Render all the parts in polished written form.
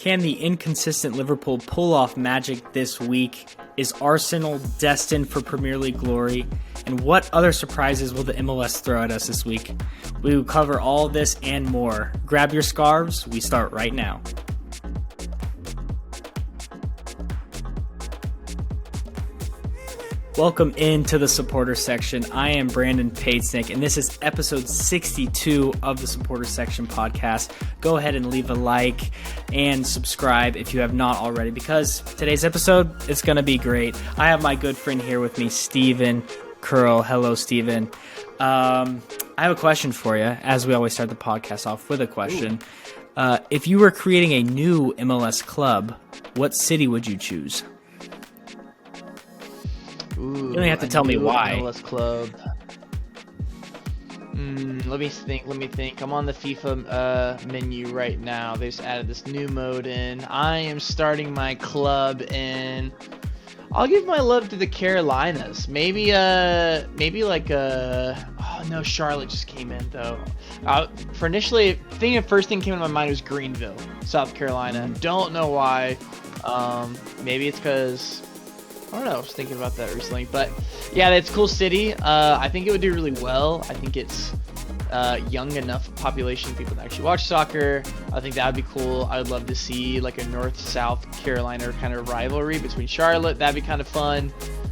Can the inconsistent Liverpool pull off magic this week? Is Arsenal destined for Premier League glory? And what other surprises will the MLS throw at us this week? We will cover all this and more. Grab your scarves. We start right now. Welcome into the supporter section. I am Brandon Patesnick, and this is episode 62 of the supporter section podcast. Go ahead and leave a like and subscribe if you have not already, because today's episode is going to be great. I have my good friend here with me, Steven Curl. Hello, Steven. I have a question for you, as we always start the podcast off with a question. If you were creating a new MLS club, what city would you choose? Ooh, you don't have to tell me why. MLS club. Let me think. I'm on the FIFA menu right now. They just added this new mode in. I am starting my club in. I'll give my love to the Carolinas. Maybe like oh no, Charlotte just came in though. For initially, the first thing came into my mind was Greenville, South Carolina. Don't know why. Maybe it's because. I don't know, I was thinking about that recently, but yeah, it's a cool city. I think it would do really well. I think it's young enough population people to actually watch soccer. I think that would be cool. I would love to see like a North-South Carolina kind of rivalry between Charlotte. That'd be kind of fun.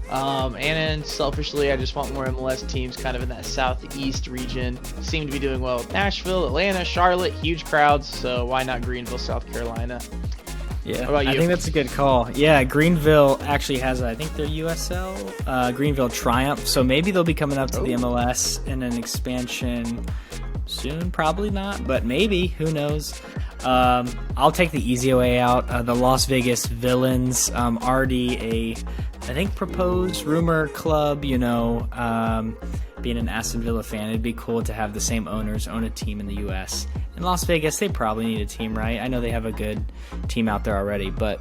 And then selfishly, I just want more MLS teams kind of in that Southeast region. Seem to be doing well with Nashville, Atlanta, Charlotte, huge crowds. So why not Greenville, South Carolina? Yeah, I think that's a good call. Yeah, Greenville actually has, I think their USL, Greenville Triumph. So maybe they'll be coming up to the MLS in an expansion soon. Probably not, but maybe. Who knows? I'll take the easy way out. The Las Vegas Villains, already a, I think, proposed rumor club, you know. Being an Aston Villa fan, it'd be cool to have the same owners own a team in the U.S. In Las Vegas, they probably need a team, right? I know they have a good team out there already, but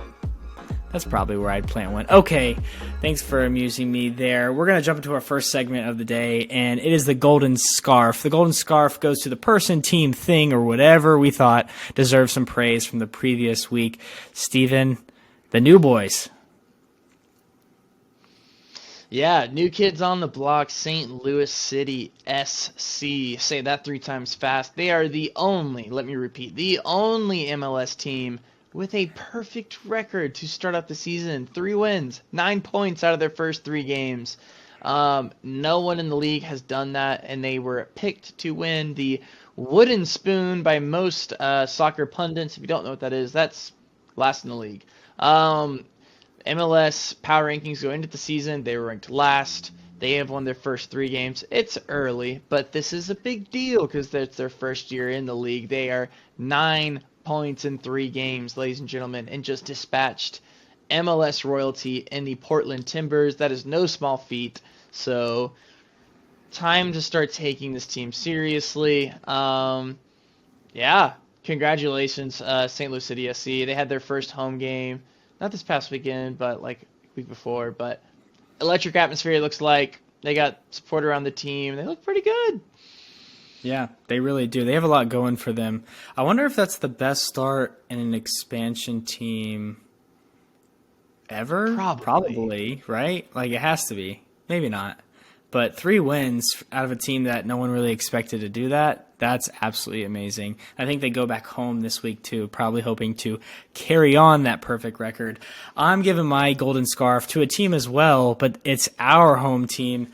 that's probably where I'd plan one. Okay, thanks for amusing me there. We're going to jump into our first segment of the day, and it is the Golden Scarf. The Golden Scarf goes to the person, team, thing, or whatever we thought deserved some praise from the previous week. Steven, the new boys. Yeah, new kids on the block, St. Louis City SC. Say that 3 times fast. They are the only, let me repeat, the only MLS team with a perfect record to start out the season. 3 wins, 9 points out of their first 3 games. No one in the league has done that, and they were picked to win the Wooden Spoon by most soccer pundits. If you don't know what that is, that's last in the league. MLS power rankings go into the season. They were ranked last. They have won their first 3 games. It's early, but this is a big deal because it's their first year in the league. They are 9 points in 3 games, ladies and gentlemen, and just dispatched MLS royalty in the Portland Timbers. That is no small feat. So, time to start taking this team seriously. Yeah, congratulations, St. Louis City SC. They had their first home game. Not this past weekend, but like a week before. But electric atmosphere, it looks like. They got support around the team. They look pretty good. Yeah, they really do. They have a lot going for them. I wonder if that's the best start in an expansion team ever? Probably, right? Like, it has to be. Maybe not. But 3 wins out of a team that no one really expected to do that, that's absolutely amazing. I think they go back home this week too, probably hoping to carry on that perfect record. I'm giving my golden scarf to a team as well, but it's our home team,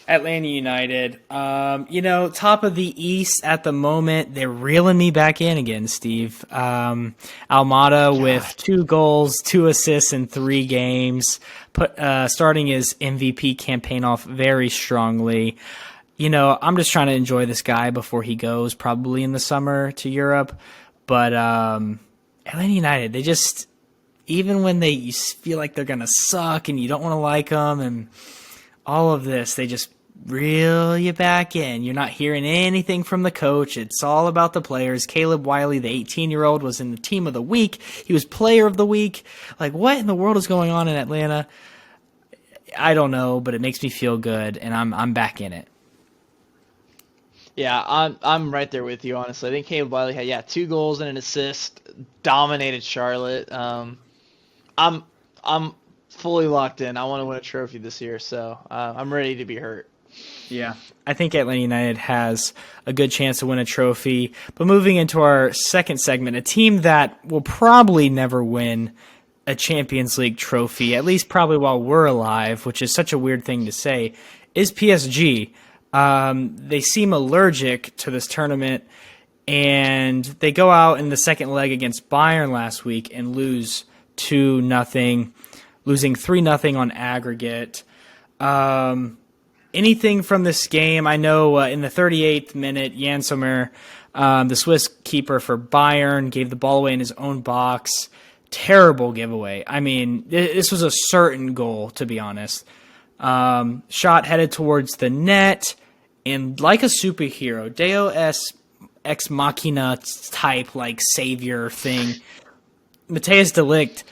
Atlanta United. Top of the East at the moment. They're reeling me back in again, Steve. Almada with 2 goals, 2 assists in 3 games. Starting his MVP campaign off very strongly. You know, I'm just trying to enjoy this guy before he goes probably in the summer to Europe. But Atlanta United, they just, even when you feel like they're going to suck and you don't want to like them and all of this, they just reel you back in. You're not hearing anything from the coach. It's all about the players. Caleb Wiley, the 18-year-old, was in the team of the week. He was player of the week. Like, what in the world is going on in Atlanta? I don't know, but it makes me feel good, and I'm back in it. Yeah, I'm right there with you, honestly. I think Caleb Wiley had, yeah, 2 goals and an assist, dominated Charlotte. I'm I'm fully locked in. I want to win a trophy this year, so I'm ready to be hurt. Yeah. I think Atlanta United has a good chance to win a trophy. But moving into our second segment, a team that will probably never win a Champions League trophy, at least probably while we're alive, which is such a weird thing to say, is PSG. They seem allergic to this tournament, and they go out in the second leg against Bayern last week and lose 2-0, losing 3-0 on aggregate. Anything from this game? I know in the 38th minute, Jan Sommer, the Swiss keeper for Bayern, gave the ball away in his own box. Terrible giveaway. I mean, this was a certain goal, to be honest. Shot headed towards the net, and like a superhero, Deus Ex Machina type, like savior thing, Mateus Delict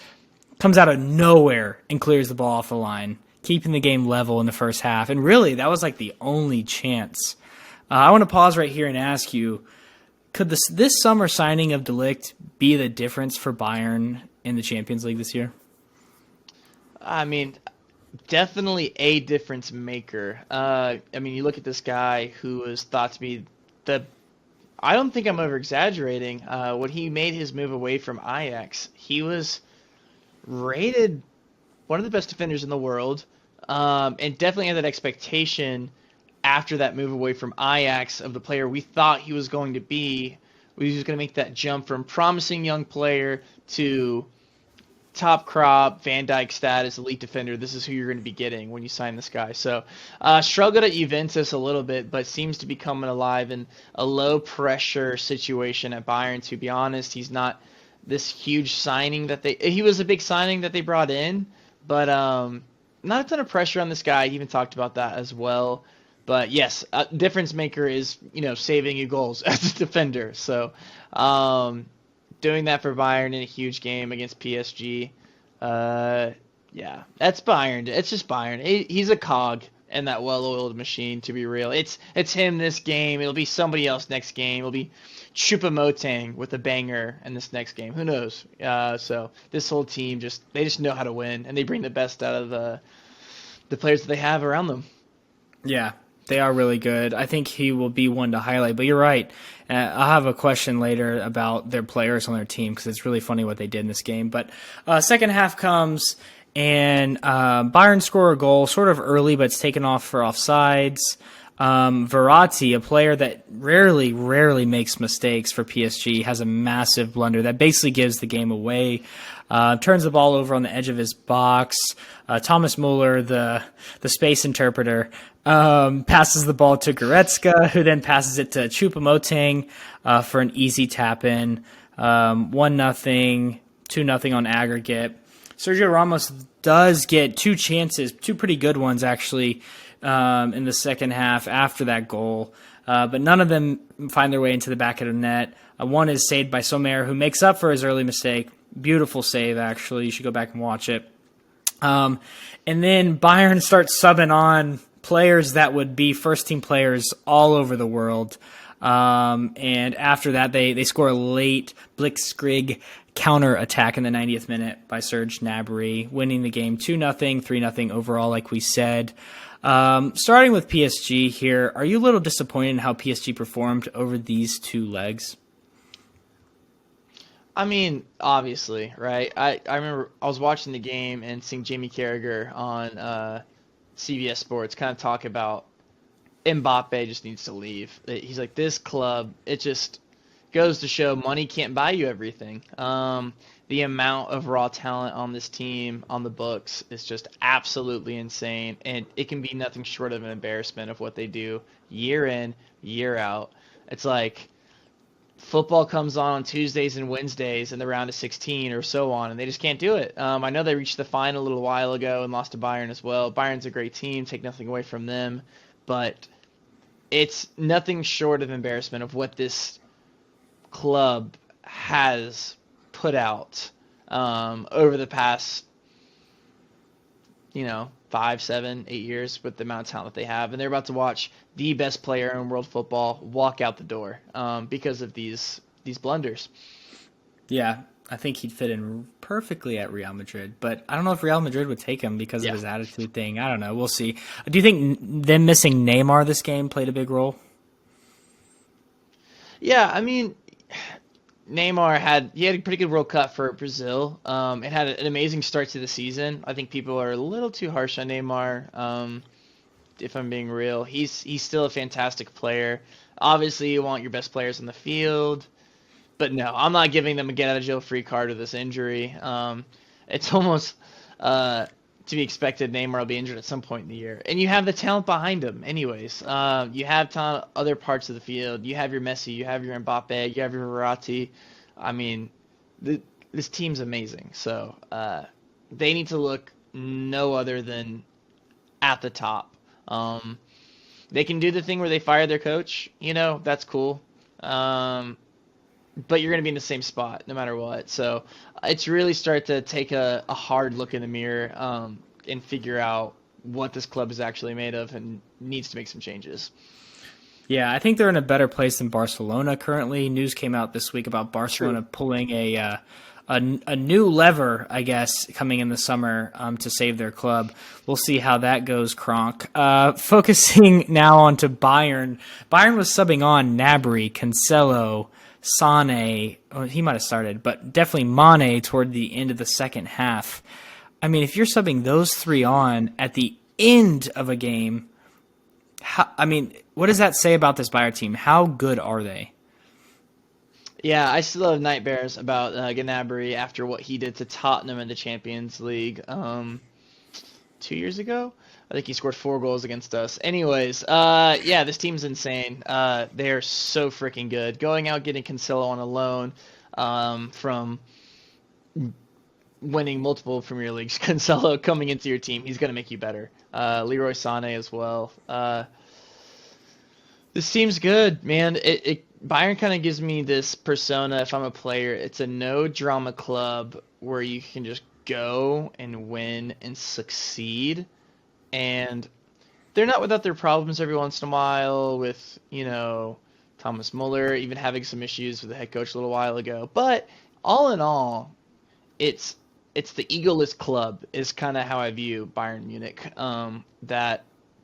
comes out of nowhere and clears the ball off the line, keeping the game level in the first half. And really, that was like the only chance. I want to pause right here and ask you, could this summer signing of Delict be the difference for Bayern in the Champions League this year? I mean, definitely a difference maker. I mean, you look at this guy who was thought to be the. I don't think I'm over exaggerating. When he made his move away from Ajax, he was rated one of the best defenders in the world, and definitely had that expectation after that move away from Ajax of the player we thought he was going to be. He was going to make that jump from promising young player to top crop Van Dyke status elite defender. This is who you're going to be getting when you sign this guy. So struggled at Juventus a little bit, but seems to be coming alive in a low pressure situation at Bayern. To be honest, he's not this huge signing that he was a big signing that they brought in, but not a ton of pressure on this guy. He even talked about that as well. But yes, difference maker is saving you goals as a defender. So doing that for Bayern in a huge game against PSG. Yeah, that's Bayern. It's just Bayern. He's a cog in that well-oiled machine. To be real, it's him this game. It'll be somebody else next game. It'll be Choupo-Moting with a banger in this next game. Who knows? So this whole team they just know how to win, and they bring the best out of the players that they have around them. Yeah, they are really good. I think he will be one to highlight. But you're right. I'll have a question later about their players on their team because it's really funny what they did in this game. But second half comes, and Bayern score a goal sort of early, but it's taken off for offsides. Verratti, a player that rarely makes mistakes for PSG, has a massive blunder that basically gives the game away. Turns the ball over on the edge of his box. Thomas Muller, the space interpreter, passes the ball to Goretzka, who then passes it to Choupo-Moting for an easy tap-in. 1-0, 2-0 on aggregate. Sergio Ramos does get two chances, two pretty good ones actually, in the second half after that goal. But none of them find their way into the back of the net. One is saved by Sommer, who makes up for his early mistake. Beautiful save, actually. You should go back and watch it. And then Bayern starts subbing on players that would be first-team players all over the world. And after that, they score a late blitzkrieg counter-attack in the 90th minute by Serge Gnabry, winning the game 2-0, 3-0 overall, like we said. Starting with PSG here, are you a little disappointed in how PSG performed over these two legs? I mean, obviously, right? I remember I was watching the game and seeing Jamie Carragher on CBS Sports kind of talk about Mbappe just needs to leave. He's like, this club, it just goes to show money can't buy you everything. The amount of raw talent on this team, on the books, is just absolutely insane. And it can be nothing short of an embarrassment of what they do year in, year out. It's like football comes on Tuesdays and Wednesdays in the round of 16 or so on, and they just can't do it. I know they reached the final a little while ago and lost to Bayern as well. Bayern's a great team, take nothing away from them, but it's nothing short of embarrassment of what this club has put out over the past 5, 7, 8 years with the amount of talent that they have, and they're about to watch the best player in world football walk out the door because of these blunders. Yeah, I think he'd fit in perfectly at Real Madrid, but I don't know if Real Madrid would take him because of Yeah. his attitude thing. I don't know. We'll see. Do you think them missing Neymar this game played a big role? Yeah, I mean, Neymar had a pretty good World Cup for Brazil. It had an amazing start to the season. I think people are a little too harsh on Neymar. If I'm being real, he's still a fantastic player. Obviously, you want your best players on the field, but no, I'm not giving them a get out of jail free card with this injury. It's almost to be expected Neymar will be injured at some point in the year, and you have the talent behind him. Anyways, you have talent other parts of the field. You have your Messi, you have your Mbappe, you have your Verratti. I mean, the, this team's amazing. So they need to look no other than at the top. Um, they can do the thing where they fire their coach. That's cool. Um, but you're going to be in the same spot no matter what. So it's really start to take a hard look in the mirror and figure out what this club is actually made of and needs to make some changes. Yeah, I think they're in a better place than Barcelona currently. News came out this week about True. Barcelona pulling a new lever, I guess, coming in the summer to save their club. We'll see how that goes, Kronk. Focusing now onto Bayern. Bayern was subbing on Gnabry, Cancelo, Sane. Oh, he might have started, but definitely Mane toward the end of the second half. I mean, if you're subbing those three on at the end of a game, what does that say about this Bayern team? How good are they? Yeah, I still have nightmares about Gnabry after what he did to Tottenham in the Champions League 2 years ago. I think he scored 4 goals against us. Anyways, yeah, this team's insane. They are so freaking good. Going out getting Cancelo on a loan from winning multiple Premier Leagues. Cancelo coming into your team, he's going to make you better. Leroy Sané as well. This team's good, man. Bayern kind of gives me this persona if I'm a player. It's a no drama club where you can just go and win and succeed. And they're not without their problems every once in a while with, Thomas Muller even having some issues with the head coach a little while ago. But all in all, it's it's the egoless club is kind of how I view Bayern Munich. That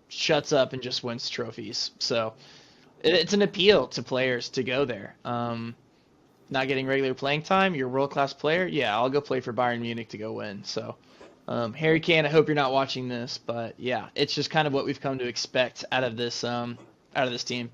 shuts up and just wins trophies. So it's an appeal to players to go there. Not getting regular playing time, you're a world class player. Yeah, I'll go play for Bayern Munich to go win. So Harry Kane, I hope you're not watching this, but yeah, it's just kind of what we've come to expect out of this team.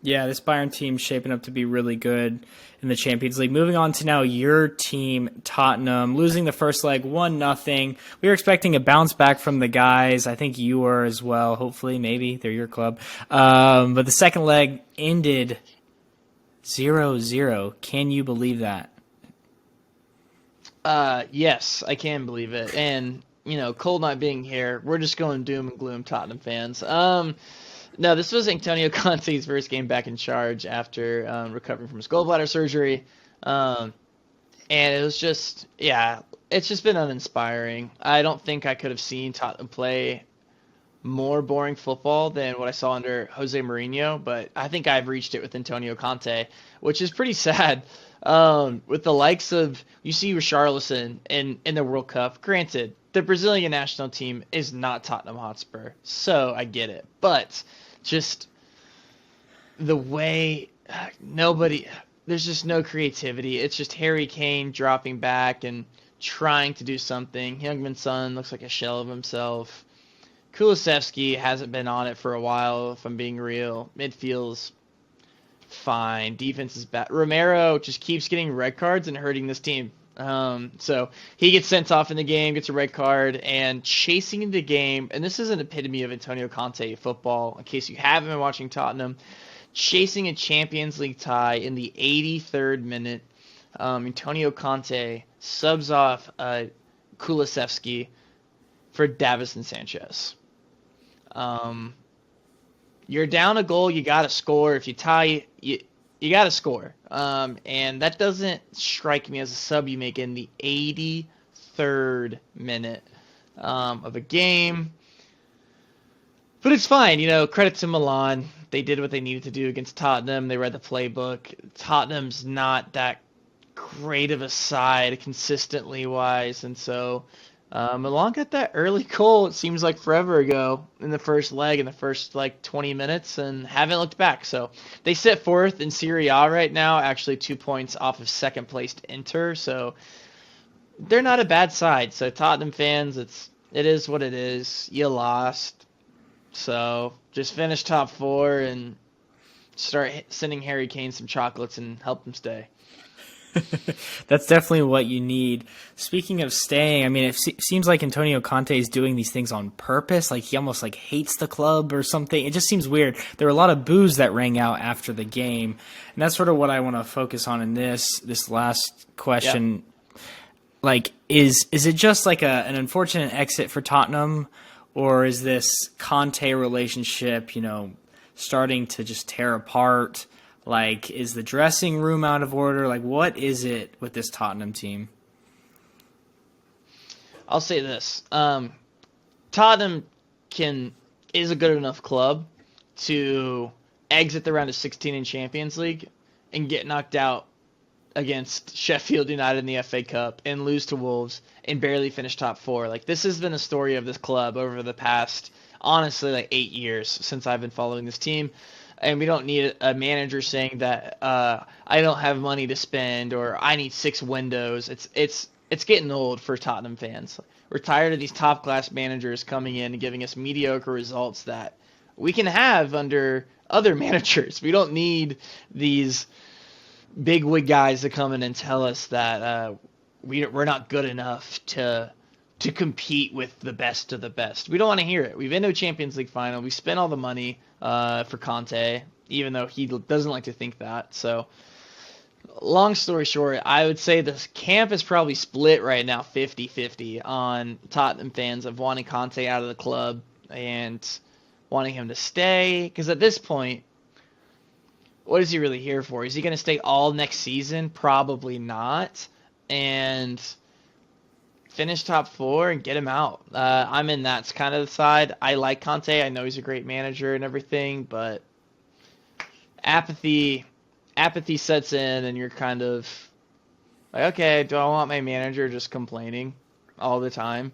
Yeah, this Bayern team's shaping up to be really good in the Champions League. Moving on to now your team, Tottenham, losing the first leg 1-0. We were expecting a bounce back from the guys. I think you were as well. Hopefully, maybe they're your club. But the second leg ended 0-0. Can you believe that? Yes, I can believe it. And Cole not being here, we're just going doom and gloom, Tottenham fans. No, this was Antonio Conte's first game back in charge after recovering from his gallbladder surgery. And it was just, yeah, it's just been uninspiring. I don't think I could have seen Tottenham play more boring football than what I saw under Jose Mourinho, but I think I've reached it with Antonio Conte, which is pretty sad. With the likes of you see Richarlison in the World Cup. Granted, the Brazilian national team is not Tottenham Hotspur, so I get it. But just the way nobody, there's just no creativity. It's just Harry Kane dropping back and trying to do something. Heung-min Son looks like a shell of himself. Kulusevski hasn't been on it for a while, if I'm being real. Midfield's fine. Defense is bad. Romero just keeps getting red cards and hurting this team. So he gets sent off in the game, gets a red card, and chasing the game. And this is an epitome of Antonio Conte football, in case you haven't been watching Tottenham. Chasing a Champions League tie in the 83rd minute. Antonio Conte subs off Kulusevski for Davison Sanchez. You're down a goal, you got to score. If you tie, you got to score. And that doesn't strike me as a sub you make in the 83rd minute. of a game. But it's fine, credit to Milan. They did what they needed to do against Tottenham. They read the playbook. Tottenham's not that great of a side consistently wise, and so Milan got that early goal. It seems like forever ago in the first leg, in the first 20 minutes, and haven't looked back. So they sit fourth in Serie A right now, actually 2 points off of second placed Inter. So they're not a bad side. So Tottenham fans, it is what it is. You lost. So just finish top four and start sending Harry Kane some chocolates and help him stay. That's definitely what you need. Speaking of staying, I mean, it seems like Antonio Conte is doing these things on purpose. Like he almost hates the club or something. It just seems weird. There were a lot of boos that rang out after the game, and that's sort of what I want to focus on in this last question. Yep. Is it just an unfortunate exit for Tottenham? Or is this Conte relationship, starting to just tear apart? Is the dressing room out of order? What is it with this Tottenham team? I'll say this. Tottenham is a good enough club to exit the round of 16 in Champions League and get knocked out against Sheffield United in the FA Cup and lose to Wolves and barely finish top four. This has been a story of this club over the past, honestly, 8 years since I've been following this team. And we don't need a manager saying that I don't have money to spend or I need 6 windows. It's getting old for Tottenham fans. We're tired of these top class managers coming in and giving us mediocre results that we can have under other managers. We don't need these big wig guys to come in and tell us that we're not good enough to compete with the best of the best. We don't want to hear it. We've been to a Champions League final. We spent all the money for Conte, even though he doesn't like to think that. So, long story short, I would say the camp is probably split right now 50-50 on Tottenham fans of wanting Conte out of the club and wanting him to stay. Because at this point, what is he really here for? Is he going to stay all next season? Probably not. And finish top four and get him out. I'm in that kind of side. I like Conte. I know he's a great manager and everything, but apathy sets in and you're kind of okay, do I want my manager just complaining all the time?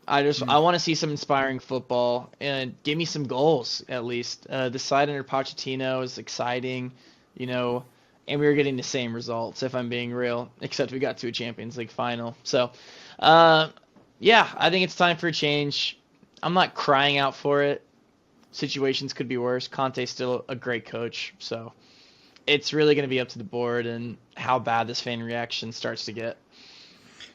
I want to see some inspiring football and give me some goals at least. The side under Pochettino is exciting, and we were getting the same results if I'm being real, except we got to a Champions League final. So, I think it's time for a change. I'm not crying out for it. Situations could be worse. Conte's still a great coach, so it's really going to be up to the board and how bad this fan reaction starts to get.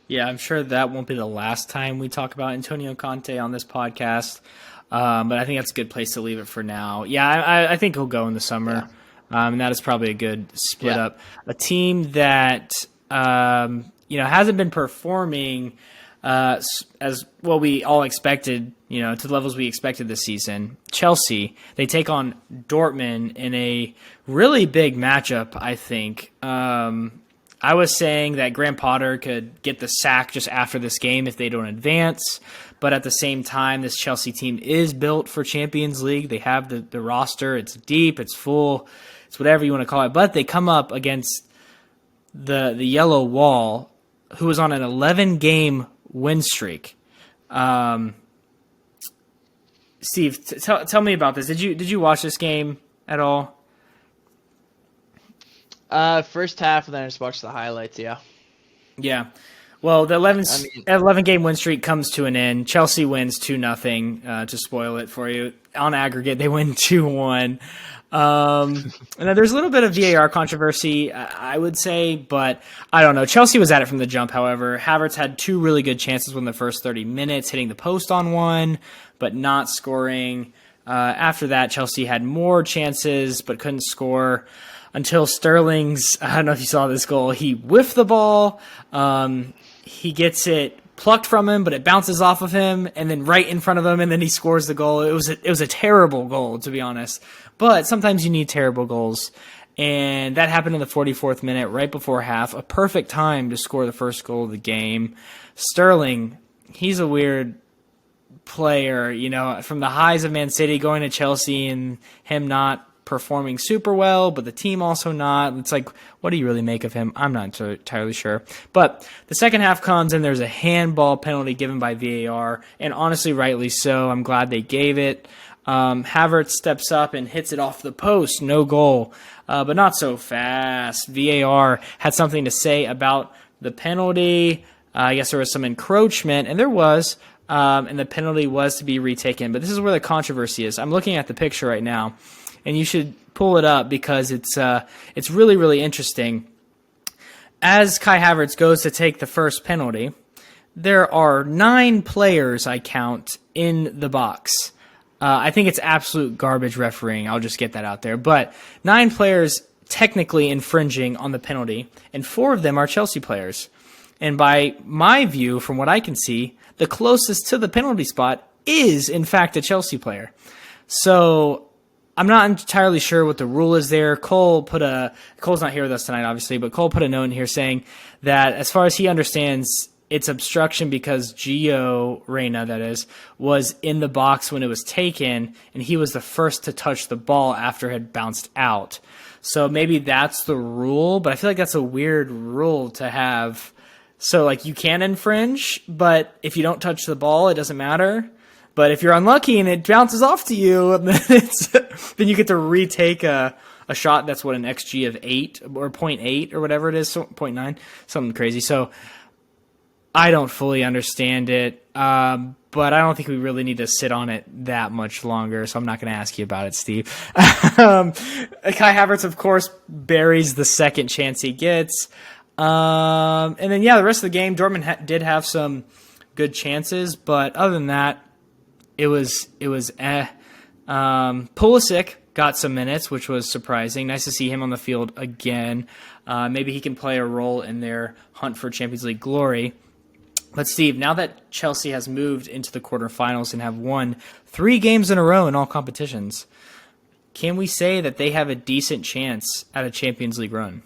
Yeah, I'm sure that won't be the last time we talk about Antonio Conte on this podcast, but I think that's a good place to leave it for now. Yeah, I think he'll go in the summer, and that is probably a good split up. A team that hasn't been performing as well we all expected, to the levels we expected this season. Chelsea, they take on Dortmund in a really big matchup, I think. I was saying that Graham Potter could get the sack just after this game if they don't advance. But at the same time, this Chelsea team is built for Champions League. They have the roster. It's deep. It's full. It's whatever you want to call it. But they come up against the Yellow Wall, who was on an 11-game win streak. Steve, tell me about this. Did you watch this game at all? First half, and then I just watched the highlights, yeah. Yeah. Well, the 11-game win streak comes to an end. Chelsea wins 2-0, to spoil it for you. On aggregate, they win 2-1. And then there's a little bit of VAR controversy, I would say, but I don't know. Chelsea was at it from the jump, however. Havertz had 2 really good chances within the first 30 minutes, hitting the post on one, but not scoring. After that, Chelsea had more chances, but couldn't score. Until Sterling's, I don't know if you saw this goal, he whiffed the ball. He gets it plucked from him, but it bounces off of him, and then right in front of him, and then he scores the goal. It was a terrible goal, to be honest. But sometimes you need terrible goals. And that happened in the 44th minute, right before half. A perfect time to score the first goal of the game. Sterling, he's a weird player, from the highs of Man City going to Chelsea and him not performing super well, but the team also not. It's like, what do you really make of him? I'm not entirely sure. But the second half comes and there's a handball penalty given by VAR, and honestly, rightly so. I'm glad they gave it. Havertz steps up and hits it off the post. No goal, but not so fast. VAR had something to say about the penalty. I guess there was some encroachment, and there was, and the penalty was to be retaken. But this is where the controversy is. I'm looking at the picture right now, and you should pull it up because it's really, really interesting. As Kai Havertz goes to take the first penalty, there are 9 players, I count, in the box. I think it's absolute garbage refereeing. I'll just get that out there. But 9 players technically infringing on the penalty, and 4 of them are Chelsea players. And by my view, from what I can see, the closest to the penalty spot is, in fact, a Chelsea player. So I'm not entirely sure what the rule is there. Cole's not here with us tonight, obviously, but Cole put a note in here saying that as far as he understands, it's obstruction because Gio Reyna, that is, was in the box when it was taken, and he was the first to touch the ball after it had bounced out. So maybe that's the rule, but I feel like that's a weird rule to have. So, like, you can infringe, but if you don't touch the ball, it doesn't matter. But if you're unlucky and it bounces off to you, then you get to retake a shot that's, an XG of 8 or 0.8 or whatever it is, 0.9, something crazy. So I don't fully understand it, but I don't think we really need to sit on it that much longer, so I'm not going to ask you about it, Steve. Kai Havertz, of course, buries the second chance he gets. And then, the rest of the game, Dortmund did have some good chances, but other than that, it was Pulisic got some minutes, which was surprising. Nice to see him on the field again. Maybe he can play a role in their hunt for Champions League glory. But Steve, now that Chelsea has moved into the quarterfinals and have won 3 games in a row in all competitions, can we say that they have a decent chance at a Champions League run?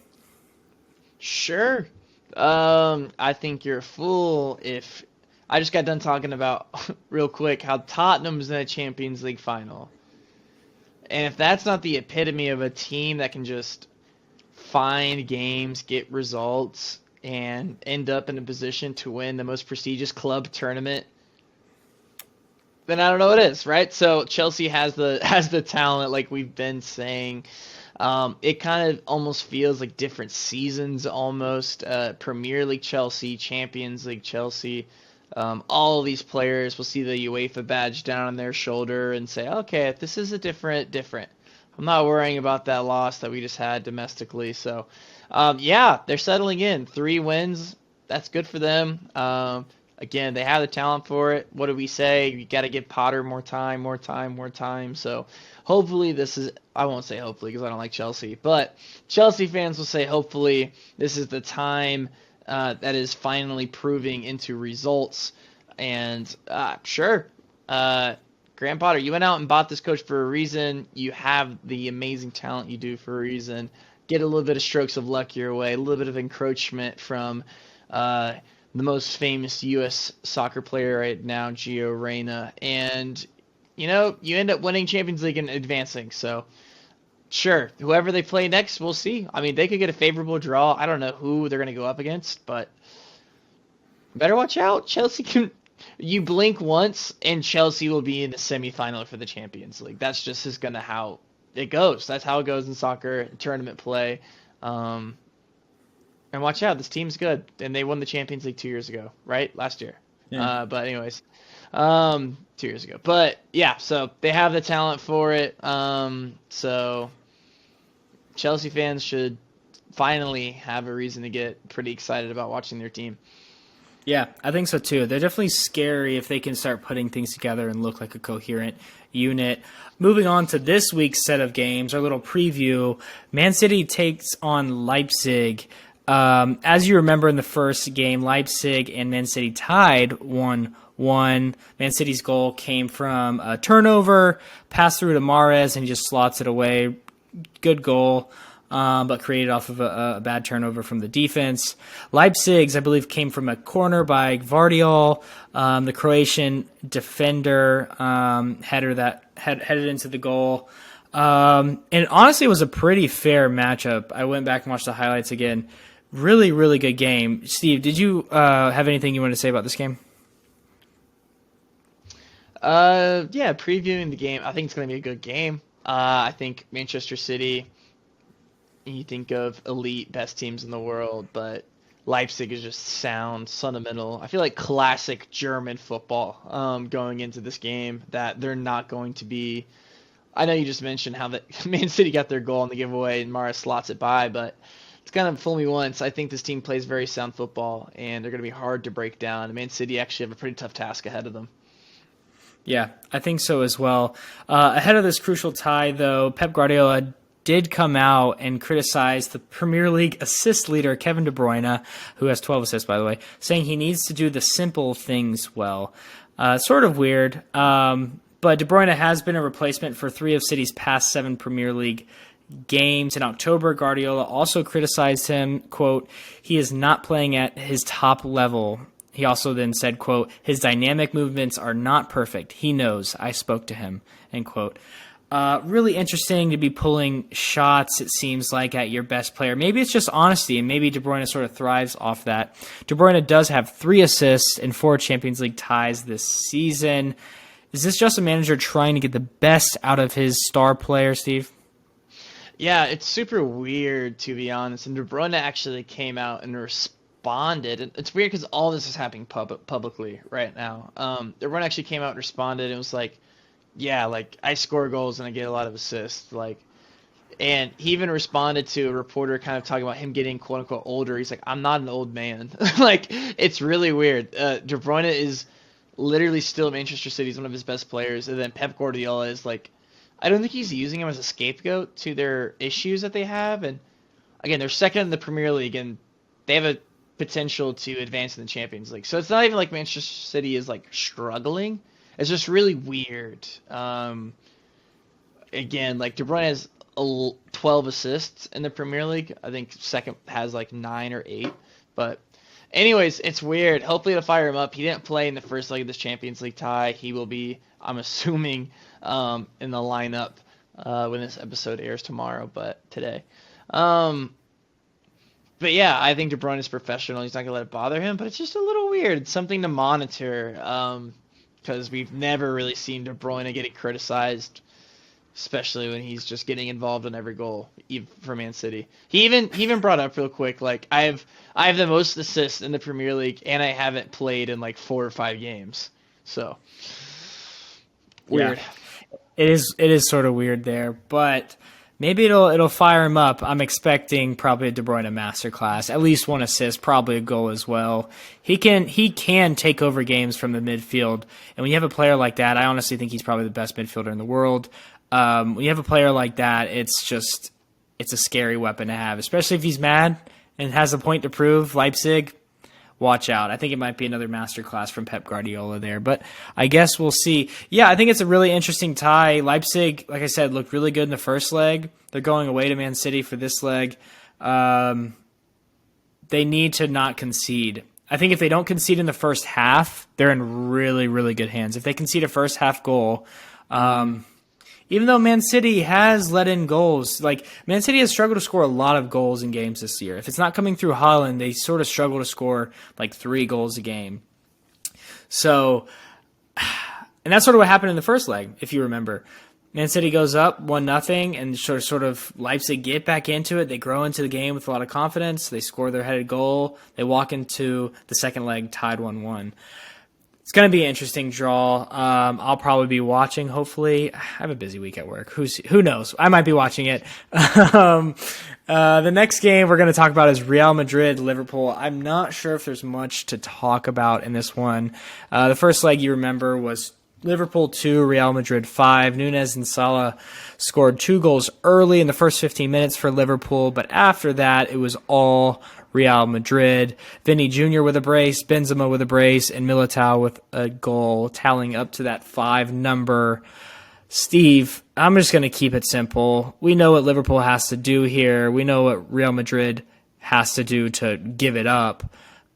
Sure. I think you're a fool if I just got done talking about real quick how Tottenham's in a Champions League final. And if that's not the epitome of a team that can just find games, get results, and end up in a position to win the most prestigious club tournament, then I don't know what it is, right? So Chelsea has the talent, like we've been saying. It kind of almost feels like different seasons almost. Premier League Chelsea, Champions League Chelsea. All of these players will see the UEFA badge down on their shoulder and say, okay, this is a different. I'm not worrying about that loss that we just had domestically. So, they're settling in. 3 wins. That's good for them. Again, they have the talent for it. What do we say? You got to give Potter more time. So hopefully I won't say hopefully because I don't like Chelsea, but Chelsea fans will say hopefully this is the time that is finally proving into results. And sure, Graham Potter, you went out and bought this coach for a reason. You have the amazing talent you do for a reason. Get a little bit of strokes of luck your way, a little bit of encroachment from the most famous U.S. soccer player right now, Gio Reyna, and you end up winning Champions League and advancing. So sure, whoever they play next, we'll see. I mean, they could get a favorable draw. I don't know who they're going to go up against, but better watch out. Chelsea can. You blink once, and Chelsea will be in the semifinal for the Champions League. That's just how it goes. That's how it goes in soccer tournament play. And watch out, this team's good, and they won the Champions League 2 years ago, right? Last year. Yeah. But anyways, 2 years ago. But yeah, so they have the talent for it. So Chelsea fans should finally have a reason to get pretty excited about watching their team. Yeah, I think so too. They're definitely scary if they can start putting things together and look like a coherent unit. Moving on to this week's set of games, our little preview, Man City takes on Leipzig. As you remember in the first game, Leipzig and Man City tied 1-1. Man City's goal came from a turnover, pass through to Mahrez, and he just slots it away. Good goal. but created off of a bad turnover from the defense. Leipzig's, I believe, came from a corner by Gvardiol, the Croatian defender, header that headed into the goal. And honestly, it was a pretty fair matchup. I went back and watched the highlights again. Really, really good game. Steve, did you have anything you wanted to say about this game? Yeah, previewing the game, I think it's going to be a good game. I think Manchester City, you think of elite, best teams in the world, but Leipzig is just sound, fundamental. I feel like classic German football going into this game, that they're not going to be. I know you just mentioned how that Man City got their goal on the giveaway and Mara slots it by, but it's kind of fool me once. I think this team plays very sound football, and they're going to be hard to break down. Man City actually have a pretty tough task ahead of them. Yeah, I think so as well. Ahead of this crucial tie, though, Pep Guardiola did come out and criticize the Premier League assist leader, Kevin De Bruyne, who has 12 assists, by the way, saying he needs to do the simple things well. Sort of weird, but De Bruyne has been a replacement for 3 of City's past 7 Premier League games. In October, Guardiola also criticized him, quote, "He is not playing at his top level." He also then said, quote, "His dynamic movements are not perfect. He knows. I spoke to him," end quote. Really interesting to be pulling shots, it seems like, at your best player. Maybe it's just honesty, and maybe De Bruyne sort of thrives off that. De Bruyne does have 3 assists and 4 Champions League ties this season. Is this just a manager trying to get the best out of his star player, Steve? Yeah, it's super weird, to be honest. And De Bruyne actually came out and responded. And it's weird because all this is happening publicly right now. De Bruyne actually came out and responded and was like, yeah, like, I score goals and I get a lot of assists. Like, and he even responded to a reporter kind of talking about him getting quote unquote older. He's like, I'm not an old man. Like, it's really weird. De Bruyne is literally still Manchester City. He's one of his best players. And then Pep Guardiola is like, I don't think he's using him as a scapegoat to their issues that they have. And again, they're second in the Premier League and they have a potential to advance in the Champions League. So it's not even like Manchester City is like struggling. It's just really weird. Again, like De Bruyne has 12 assists in the Premier League. I think second has like 9 or 8. But anyways, it's weird. Hopefully it'll fire him up. He didn't play in the first leg of this Champions League tie. He will be, I'm assuming, in the lineup when this episode airs tomorrow, but today. But yeah, I think De Bruyne is professional. He's not gonna let it bother him, but it's just a little weird. It's something to monitor because we've never really seen De Bruyne getting criticized, especially when he's just getting involved in every goal, even for Man City. He even brought up real quick, like, I have the most assists in the Premier League, and I haven't played in like 4 or 5 games. So weird. Yeah. It is sort of weird there, but maybe it'll fire him up. I'm expecting probably a De Bruyne masterclass, at least 1 assist, probably a goal as well. He can take over games from the midfield, and when you have a player like that, I honestly think he's probably the best midfielder in the world. When you have a player like that, it's a scary weapon to have, especially if he's mad and has a point to prove. Leipzig, watch out. I think it might be another masterclass from Pep Guardiola there, but I guess we'll see. Yeah, I think it's a really interesting tie. Leipzig, like I said, looked really good in the first leg. They're going away to Man City for this leg. They need to not concede. I think if they don't concede in the first half, they're in really, really good hands. If they concede a first half goal, even though Man City has let in goals, like Man City has struggled to score a lot of goals in games this year. If it's not coming through Haaland, they sort of struggle to score like 3 goals a game. So, and that's sort of what happened in the first leg, if you remember. Man City goes up 1-0, and sort of Leipzig get back into it. They grow into the game with a lot of confidence. They score their headed goal. They walk into the second leg tied 1-1. It's going to be an interesting draw. I'll probably be watching, hopefully. I have a busy week at work. Who knows? I might be watching it. The next game we're going to talk about is Real Madrid-Liverpool. I'm not sure if there's much to talk about in this one. The first leg, you remember, was Liverpool 2, Real Madrid 5. Nunez and Salah scored 2 goals early in the first 15 minutes for Liverpool, but after that, it was all Real Madrid. Vinny Jr. with a brace, Benzema with a brace, and Militao with a goal, tallying up to that 5 number. Steve, I'm just going to keep it simple. We know what Liverpool has to do here. We know what Real Madrid has to do to give it up.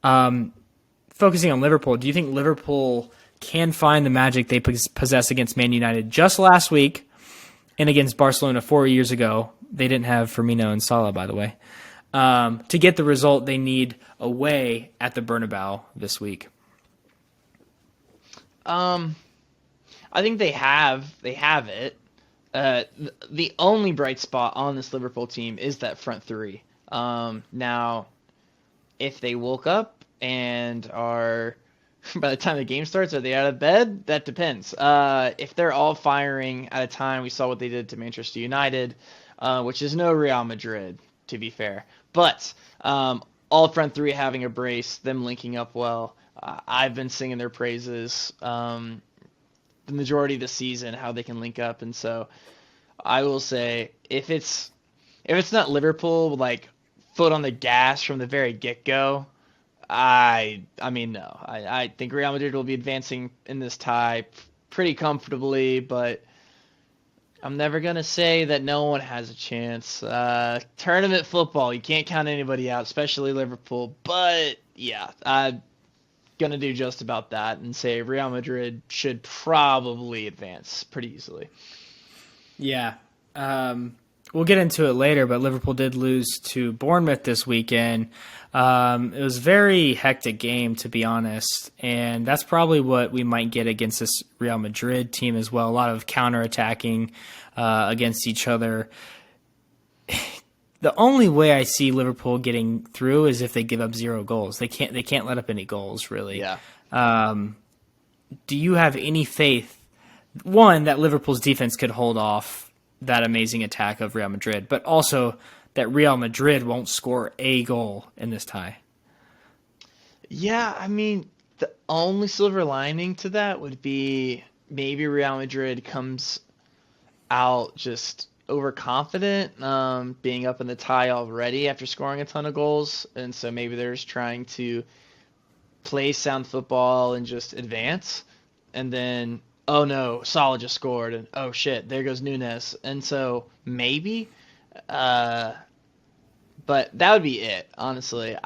Focusing on Liverpool, do you think Liverpool can find the magic they possess against Man United just last week and against Barcelona 4 years ago? They didn't have Firmino and Salah, by the way, to get the result they need away at the Bernabeu this week. I think they have it. The only bright spot on this Liverpool team is that front three. Now, if they woke up and are, by the time the game starts, are they out of bed? That depends. If they're all firing at a time, we saw what they did to Manchester United, which is no Real Madrid, to be fair. But all front three having a brace, them linking up well. I've been singing their praises the majority of the season, how they can link up, and so I will say if it's not Liverpool like foot on the gas from the very get go, I mean no, I think Real Madrid will be advancing in this tie pretty comfortably, but I'm never gonna say that no one has a chance. Tournament football, you can't count anybody out, especially Liverpool. But yeah, gonna do just about that and say Real Madrid should probably advance pretty easily. Yeah. We'll get into it later, but Liverpool did lose to Bournemouth this weekend. It was a very hectic game, to be honest, and that's probably what we might get against this Real Madrid team as well. A lot of counterattacking against each other. The only way I see Liverpool getting through is if they give up 0 goals. They can't let up any goals, really. Yeah. Do you have any faith, one, that Liverpool's defense could hold off that amazing attack of Real Madrid, but also that Real Madrid won't score a goal in this tie? Yeah, I mean, the only silver lining to that would be maybe Real Madrid comes out just overconfident, being up in the tie already after scoring a ton of goals, and so maybe they're just trying to play sound football and just advance, and then oh no, Salah just scored, and oh shit, there goes Nunes, and so maybe, but that would be it. Honestly,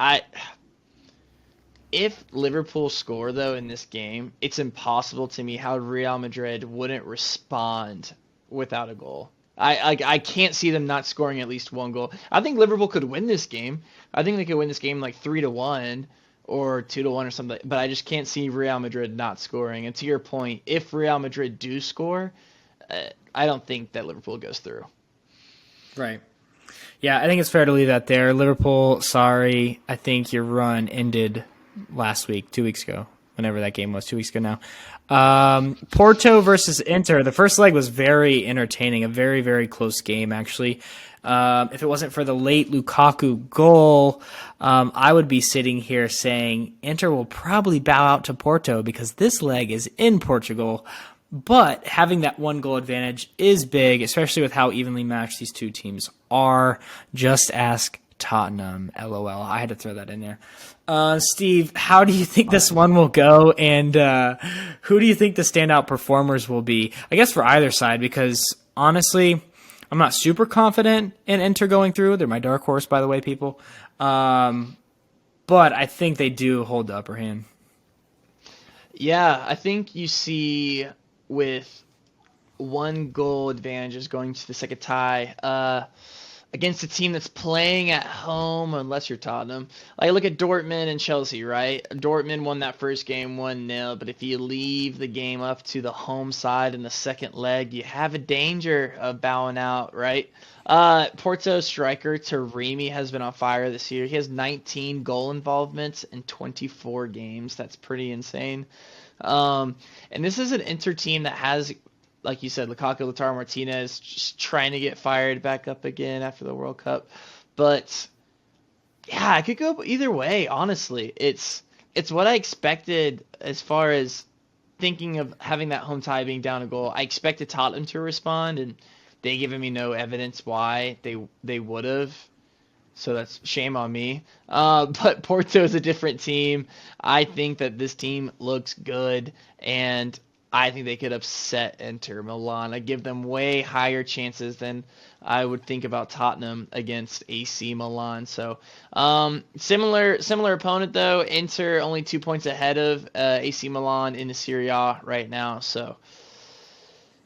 if Liverpool score though in this game, it's impossible to me how Real Madrid wouldn't respond without a goal. I can't see them not scoring at least one goal. I think Liverpool could win this game. I think they could win this game like 3-1 or 2-1 or something. But I just can't see Real Madrid not scoring. And to your point, if Real Madrid do score, I don't think that Liverpool goes through. Right. Yeah, I think it's fair to leave that there. Liverpool, sorry. I think your run ended last week, 2 weeks ago, whenever that game was, 2 weeks ago now. Porto versus Inter. The first leg was very entertaining, a very, very close game, actually. If it wasn't for the late Lukaku goal, I would be sitting here saying Inter will probably bow out to Porto because this leg is in Portugal. But having that 1-goal advantage is big, especially with how evenly matched these two teams are. Just ask Tottenham, LOL. I had to throw that in there. Steve, how do you think this one will go, and who do you think the standout performers will be? I guess for either side, because honestly, I'm not super confident in Inter going through. They're my dark horse, by the way, people. But I think they do hold the upper hand. Yeah, I think you see with 1-goal advantages going to the second tie against a team that's playing at home, unless you're Tottenham. Like, look at Dortmund and Chelsea, right? Dortmund won that first game 1-0, but if you leave the game up to the home side in the second leg, you have a danger of bowing out, right? Porto striker Taremi has been on fire this year. He has 19 goal involvements in 24 games. That's pretty insane. And this is an Inter team that has, like you said, Lukaku, Lautaro Martinez just trying to get fired back up again after the World Cup. But yeah, I could go either way, honestly. It's what I expected as far as thinking of having that home tie being down a goal. I expected Tottenham to respond, and they given me no evidence why they would have. So that's shame on me. But Porto is a different team. I think that this team looks good, and I think they could upset Inter Milan. I give them way higher chances than I would think about Tottenham against AC Milan. So similar opponent though. Inter only 2 points ahead of AC Milan in the Serie A right now. So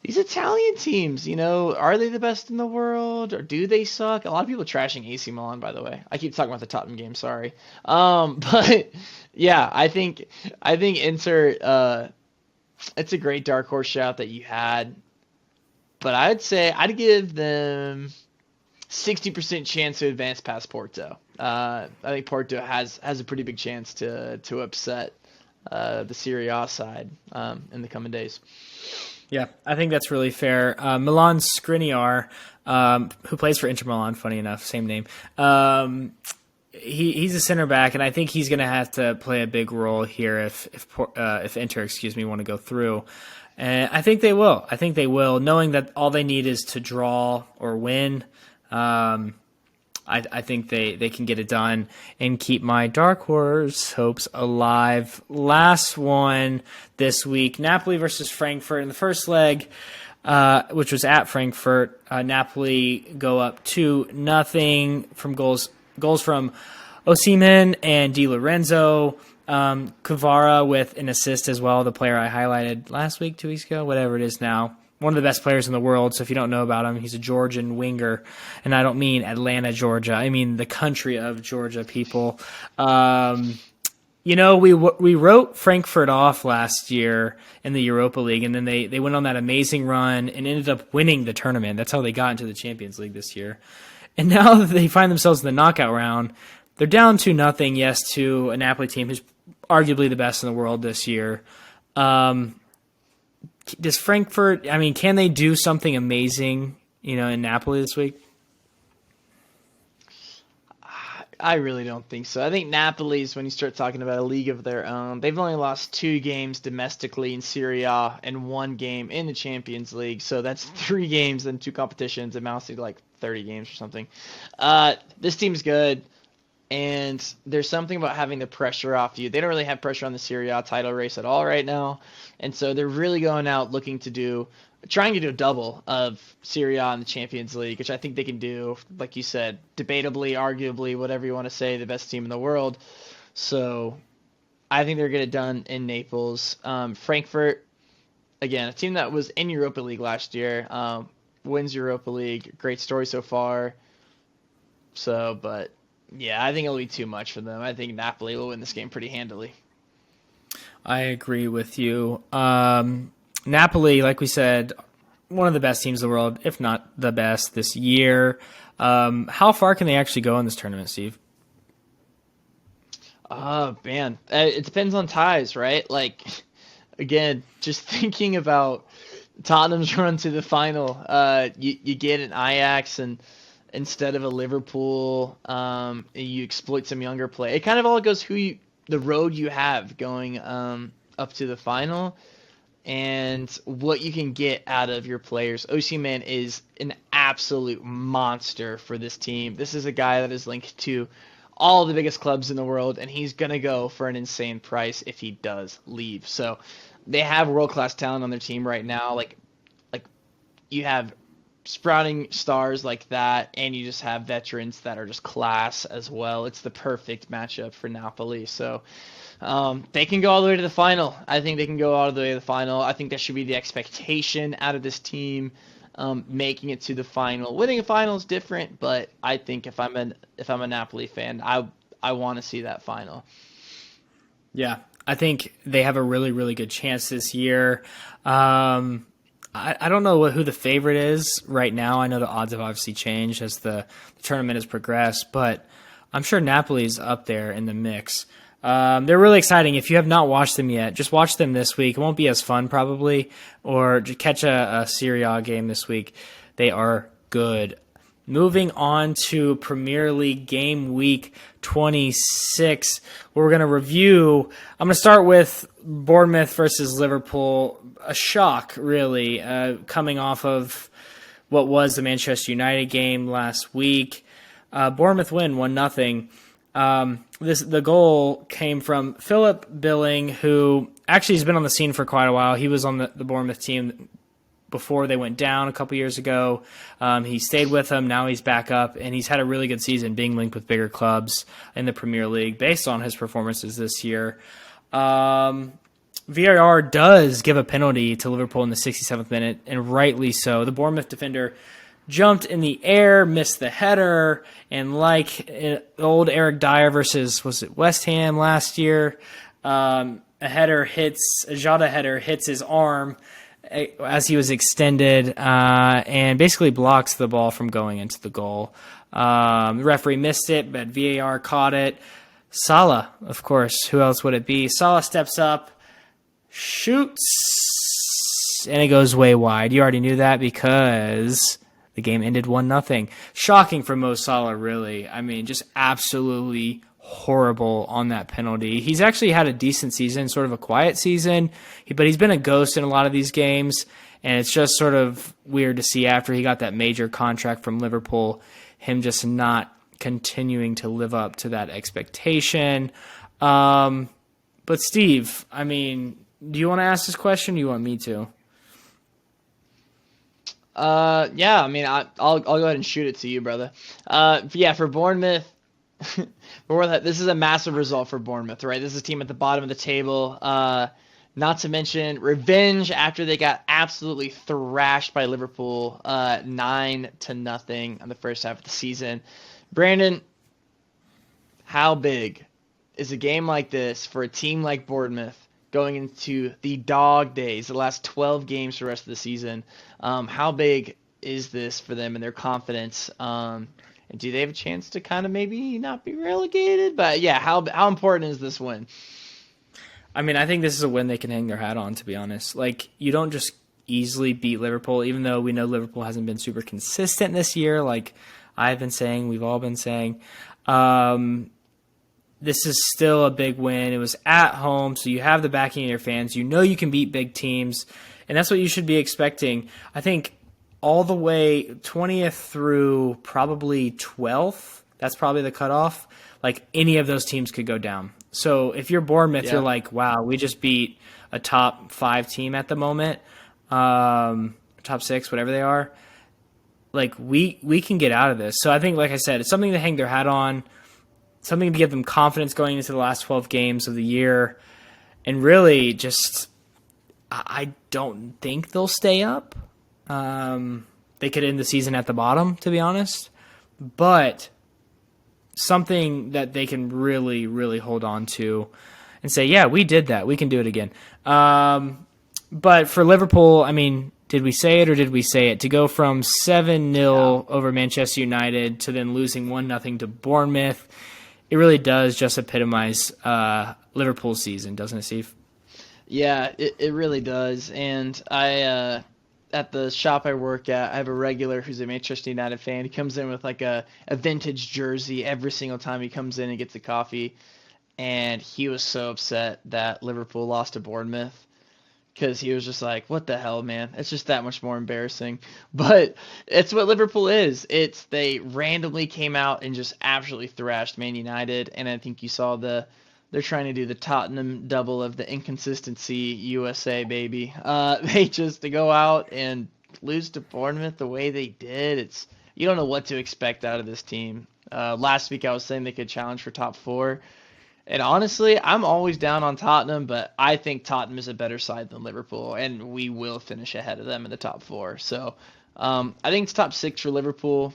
these Italian teams, are they the best in the world or do they suck? A lot of people trashing AC Milan, by the way. I keep talking about the Tottenham game, sorry. But yeah, I think Inter. It's a great dark horse shout that you had, but I'd say I'd give them 60% chance to advance past Porto. I think Porto has a pretty big chance to upset the Serie A side in the coming days. Yeah, I think that's really fair. Milan Skriniar, who plays for Inter Milan, funny enough, same name. He's a center back, and I think he's going to have to play a big role here if Inter, want to go through. And I think they will. I think they will, knowing that all they need is to draw or win. I think they can get it done and keep my dark horse hopes alive. Last one this week, Napoli versus Frankfurt in the first leg, which was at Frankfurt. Napoli go up 2-0 from goals from Osimhen and Di Lorenzo. Kvara with an assist as well, the player I highlighted last week, 2 weeks ago, whatever it is now. One of the best players in the world, so if you don't know about him, he's a Georgian winger. And I don't mean Atlanta, Georgia. I mean the country of Georgia, people. We wrote Frankfurt off last year in the Europa League, and then they went on that amazing run and ended up winning the tournament. That's how they got into the Champions League this year. And now that they find themselves in the knockout round, they're down 2-0, yes, to a Napoli team who's arguably the best in the world this year. Does Frankfurt, can they do something amazing, in Napoli this week? I really don't think so. I think Napoli's, when you start talking about a league of their own, they've only lost 2 games domestically in Serie A and 1 game in the Champions League. So that's 3 games and 2 competitions, amounts to like 30 games or something. This team's good, and there's something about having the pressure off you. They don't really have pressure on the Serie A title race at all right now, and so they're really going out looking to trying to do a double of Serie A and the Champions League, which I think they can do. Like you said, debatably, arguably, whatever you want to say, the best team in the world. So I think they're going to get it done in Naples. Frankfurt, again, a team that was in Europa League last year, wins Europa League. Great story so far. So, but yeah, I think it'll be too much for them. I think Napoli will win this game pretty handily. I agree with you. Napoli, like we said, one of the best teams in the world, if not the best this year. How far can they actually go in this tournament, Steve? Oh, man. It depends on ties, right? Like, again, just thinking about Tottenham's run to the final, you get an Ajax and instead of a Liverpool, you exploit some younger play. It kind of all goes the road you have going up to the final and what you can get out of your players. Osimhen is an absolute monster for this team. This is a guy that is linked to all the biggest clubs in the world, and he's going to go for an insane price if he does leave. So they have world-class talent on their team right now. Like you have sprouting stars like that, and you just have veterans that are just class as well. It's the perfect matchup for Napoli. So they can go all the way to the final. I think they can go all the way to the final. I think that should be the expectation out of this team, making it to the final. Winning a final is different, but I think if I'm a Napoli fan, I want to see that final. Yeah, I think they have a really, really good chance this year. I don't know who the favorite is right now. I know the odds have obviously changed as the tournament has progressed, but I'm sure Napoli's up there in the mix. They're really exciting. If you have not watched them yet, just watch them this week. It won't be as fun probably, or catch a Serie A game this week. They are good. Moving on to Premier League game week 26, we're going to review. I'm going to start with Bournemouth versus Liverpool. A shock, really, coming off of what was the Manchester United game last week. Bournemouth win 1-0. The goal came from Philip Billing, who actually he's been on the scene for quite a while. He was on the Bournemouth team before they went down a couple years ago. He stayed with them. Now he's back up, and he's had a really good season being linked with bigger clubs in the Premier League based on his performances this year. VAR does give a penalty to Liverpool in the 67th minute, and rightly so. The Bournemouth defender jumped in the air, missed the header, and like old Eric Dyer versus, was it West Ham last year, a Jota header hits his arm as he was extended and basically blocks the ball from going into the goal. The referee missed it, but VAR caught it. Salah, of course, who else would it be? Salah steps up, shoots, and it goes way wide. You already knew that because the game ended 1-0. Shocking for Mo Salah, really. I mean, just absolutely horrible on that penalty. He's actually had a decent season, sort of a quiet season, but he's been a ghost in a lot of these games, and it's just sort of weird to see after he got that major contract from Liverpool, him just not continuing to live up to that expectation. But Steve, I mean, do you want to ask this question or do you want me to? Yeah, I mean, I'll go ahead and shoot it to you, brother. Yeah, for Bournemouth, this is a massive result for Bournemouth, right? This is a team at the bottom of the table. Not to mention revenge after they got absolutely thrashed by Liverpool, 9-0 on the first half of the season. Brandon, how big is a game like this for a team like Bournemouth going into the dog days, the last 12 games for the rest of the season? How big is this for them and their confidence? And do they have a chance to kind of maybe not be relegated? But yeah, how important is this win? I mean, I think this is a win they can hang their hat on, to be honest. Like, you don't just easily beat Liverpool, even though we know Liverpool hasn't been super consistent this year, like I've been saying, we've all been saying. This is still a big win. It was at home, so you have the backing of your fans. You know you can beat big teams, and that's what you should be expecting. I think all the way 20th through probably 12th, that's probably the cutoff. Like, any of those teams could go down. So if you're Bournemouth, you're like, wow, we just beat a top 5 team at the moment, top 6, whatever they are. Like, we can get out of this. So I think, like I said, it's something to hang their hat on, something to give them confidence going into the last 12 games of the year. And really just, I don't think they'll stay up. They could end the season at the bottom, to be honest. But something that they can really, really hold on to and say, yeah, we did that. We can do it again. But for Liverpool, I mean, did we say it or did we say it? To go from 7-0 over Manchester United to then losing 1-0 to Bournemouth, it really does just epitomize Liverpool's season, doesn't it, Steve? Yeah, it really does. And I at the shop I work at, I have a regular who's a Manchester United fan. He comes in with like a vintage jersey every single time he comes in and gets a coffee. And he was so upset that Liverpool lost to Bournemouth because he was just like, what the hell, man? It's just that much more embarrassing. But it's what Liverpool is. They randomly came out and just absolutely thrashed Man United. And I think you saw they're trying to do the Tottenham double of the inconsistency USA, baby. To go out and lose to Bournemouth the way they did, you don't know what to expect out of this team. Last week I was saying they could challenge for top 4. And honestly, I'm always down on Tottenham, but I think Tottenham is a better side than Liverpool, and we will finish ahead of them in the top 4. So I think it's top 6 for Liverpool.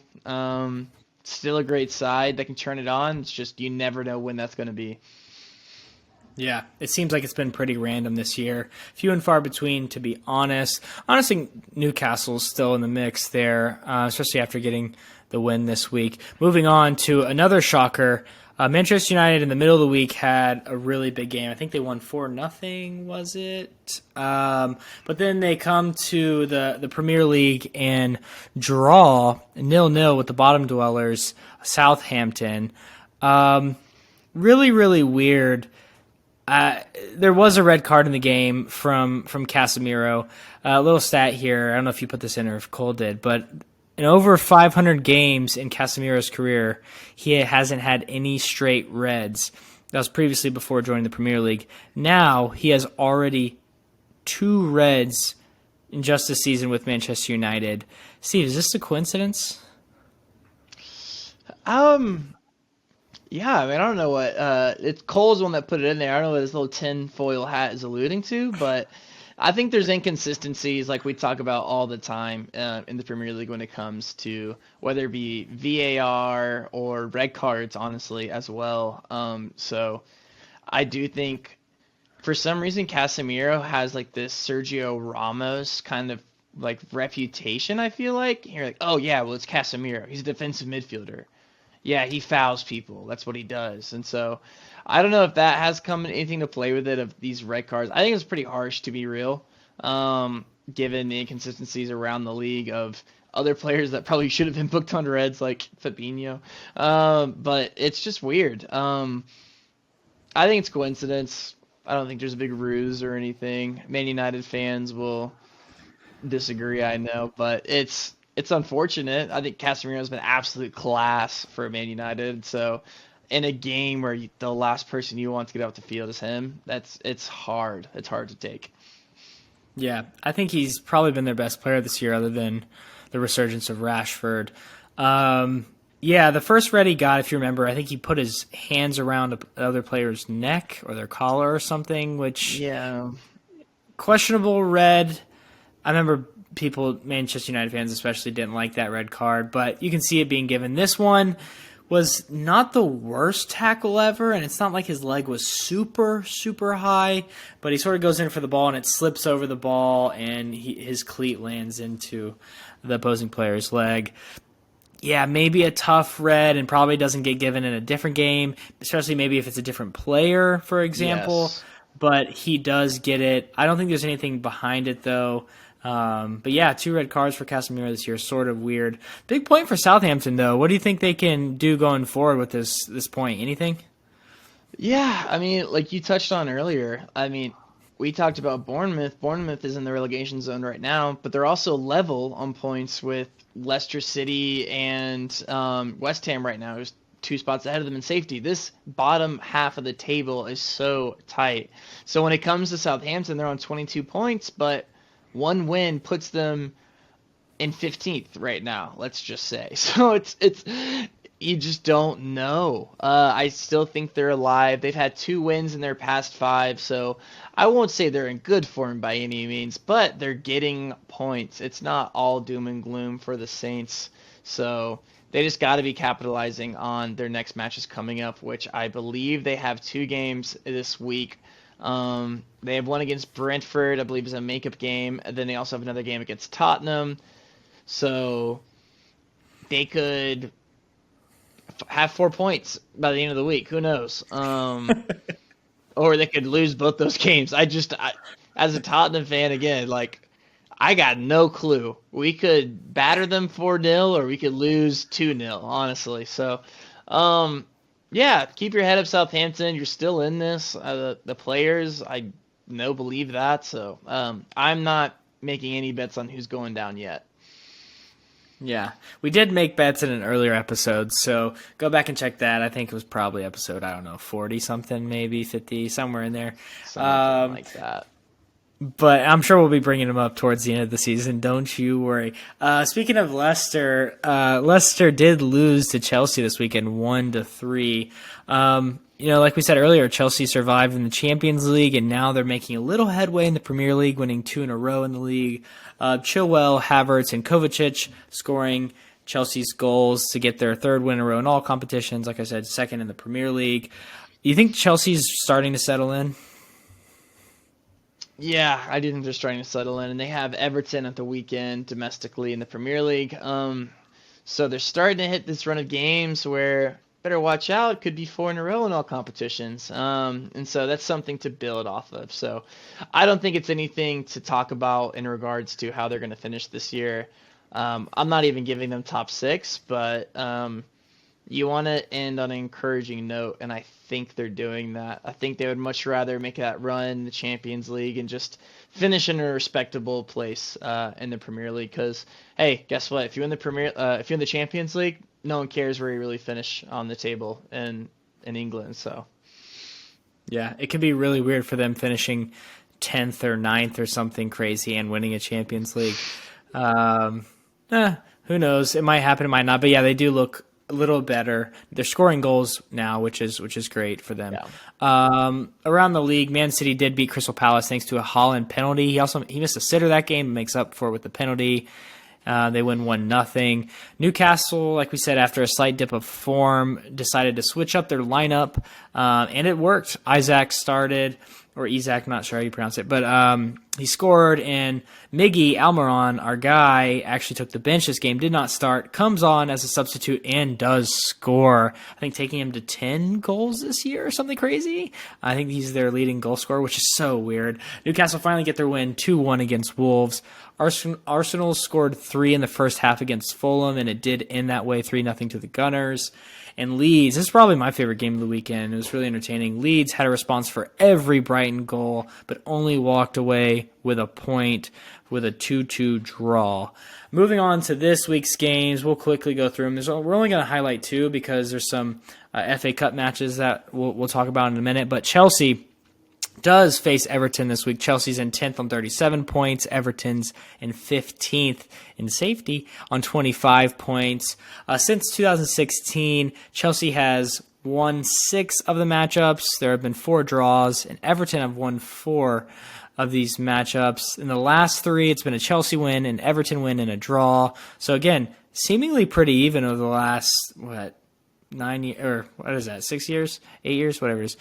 Still a great side that can turn it on. It's just you never know when that's going to be. Yeah, it seems like it's been pretty random this year. Few and far between, to be honest. Honestly, Newcastle's still in the mix there, especially after getting the win this week. Moving on to another shocker. Manchester United in the middle of the week had a really big game. I think they won 4-0, was it? But then they come to the Premier League and draw 0-0 with the bottom dwellers, Southampton. Really, really weird. There was a red card in the game from Casemiro. A little stat here. I don't know if you put this in or if Cole did, but in over 500 games in Casemiro's career, he hasn't had any straight reds. That was previously before joining the Premier League. Now he has already 2 reds in just a season with Manchester United. Steve, is this a coincidence? Um, yeah, I mean, I don't know what it's Cole's the one that put it in there. I don't know what this little tin foil hat is alluding to, but I think there's inconsistencies like we talk about all the time in the Premier League when it comes to whether it be VAR or red cards, honestly, as well. So I do think for some reason Casemiro has like this Sergio Ramos kind of like reputation. I feel like you're like, oh yeah, well it's Casemiro. He's a defensive midfielder. Yeah, he fouls people. That's what he does. And so I don't know if that has come anything to play with it of these red cards. I think it's pretty harsh to be real, given the inconsistencies around the league of other players that probably should have been booked on reds like Fabinho. But it's just weird. I think it's coincidence. I don't think there's a big ruse or anything. Man United fans will disagree, I know, but it's unfortunate. I think Casemiro has been absolute class for Man United. So, in a game where the last person you want to get out the field is him, it's hard. It's hard to take. Yeah, I think he's probably been their best player this year, other than the resurgence of Rashford. Yeah, the first red he got, if you remember, I think he put his hands around another player's neck or their collar or something, which Yeah. questionable red. I remember people, Manchester United fans especially, didn't like that red card, but you can see it being given. This one was not the worst tackle ever, and it's not like his leg was super, super high, but he sort of goes in for the ball, and it slips over the ball, and his cleat lands into the opposing player's leg. Yeah, maybe a tough red and probably doesn't get given in a different game, especially maybe if it's a different player, for example. Yes. But he does get it. I don't think there's anything behind it, though. But yeah, 2 red cards for Casemiro this year, sort of weird. Big point for Southampton, though. What do you think they can do going forward with this point? Anything? Yeah, I mean, like you touched on earlier, I mean, we talked about Bournemouth. Bournemouth is in the relegation zone right now, but they're also level on points with Leicester City and West Ham right now, who's 2 spots ahead of them in safety. This bottom half of the table is so tight. So when it comes to Southampton, they're on 22 points, but one win puts them in 15th right now, let's just say. So it's you just don't know. I still think they're alive. They've had 2 wins in their past 5, so I won't say they're in good form by any means, but they're getting points. It's not all doom and gloom for the Saints. So they just got to be capitalizing on their next matches coming up, which I believe they have 2 games this week. They have one against Brentford, I believe is a makeup game, and then they also have another game against Tottenham. So they could have 4 points by the end of the week. Who knows? Or they could lose both those games. As a Tottenham fan, again, like I got no clue. We could batter them 4-0 or we could lose 2-0, honestly. So, yeah, keep your head up, Southampton. You're still in this. The players, I know, believe that. So, I'm not making any bets on who's going down yet. Yeah, we did make bets in an earlier episode, so go back and check that. I think it was probably episode, I don't know, 40 something, maybe 50, somewhere in there. Something like that. But I'm sure we'll be bringing them up towards the end of the season. Don't you worry. Speaking of Leicester, Leicester did lose to Chelsea this weekend, 1-3. Like we said earlier, Chelsea survived in the Champions League, and now they're making a little headway in the Premier League, winning 2 in a row in the league. Chilwell, Havertz, and Kovacic scoring Chelsea's goals to get their 3rd win in a row in all competitions. Like I said, 2nd in the Premier League. You think Chelsea's starting to settle in? Yeah, I do think they're starting to settle in, and they have Everton at the weekend domestically in the Premier League. So they're starting to hit this run of games where better watch out. Could be 4 in a row in all competitions. And so that's something to build off of. So I don't think it's anything to talk about in regards to how they're going to finish this year. I'm not even giving them top 6, but you want to end on an encouraging note, and I think they're doing that. I think they would much rather make that run in the Champions League and just finish in a respectable place in the Premier League. Because hey, guess what? If you're in the Champions League, no one cares where you really finish on the table in England. So Yeah, it could be really weird for them finishing 10th or ninth or something crazy and winning a Champions League. Um, who knows? It might happen, it might not. But yeah, they do look a little better. They're scoring goals now, which is great for them. Yeah. Around the league, Man City did beat Crystal Palace thanks to a Haaland penalty. He missed a sitter that game, makes up for it with the penalty. They win 1-0. Newcastle, like we said, after a slight dip of form, decided to switch up their lineup, and it worked. Isaac started, or Isaac, not sure how you pronounce it, but he scored, and Miggy Almiron, our guy, actually took the bench this game, did not start, comes on as a substitute, and does score. I think taking him to 10 goals this year or something crazy. I think he's their leading goal scorer, which is so weird. Newcastle finally get their win 2-1 against Wolves. Arsenal scored 3 in the first half against Fulham, and it did end that way, 3-0 to the Gunners. And Leeds, this is probably my favorite game of the weekend. It was really entertaining. Leeds had a response for every Brighton goal, but only walked away with a point with a 2-2 draw. Moving on to this week's games, we'll quickly go through them. We're only going to highlight 2 because there's some FA Cup matches that we'll talk about in a minute. But Chelsea does face Everton this week. Chelsea's in 10th on 37 points. Everton's in 15th in safety on 25 points. Since 2016, Chelsea has won 6 of the matchups. There have been 4 draws, and Everton have won 4 of these matchups. In the last 3, it's been a Chelsea win, an Everton win, and a draw. So again, seemingly pretty even over the last, 9 years, or what is that, 6 years, 8 years, whatever it is.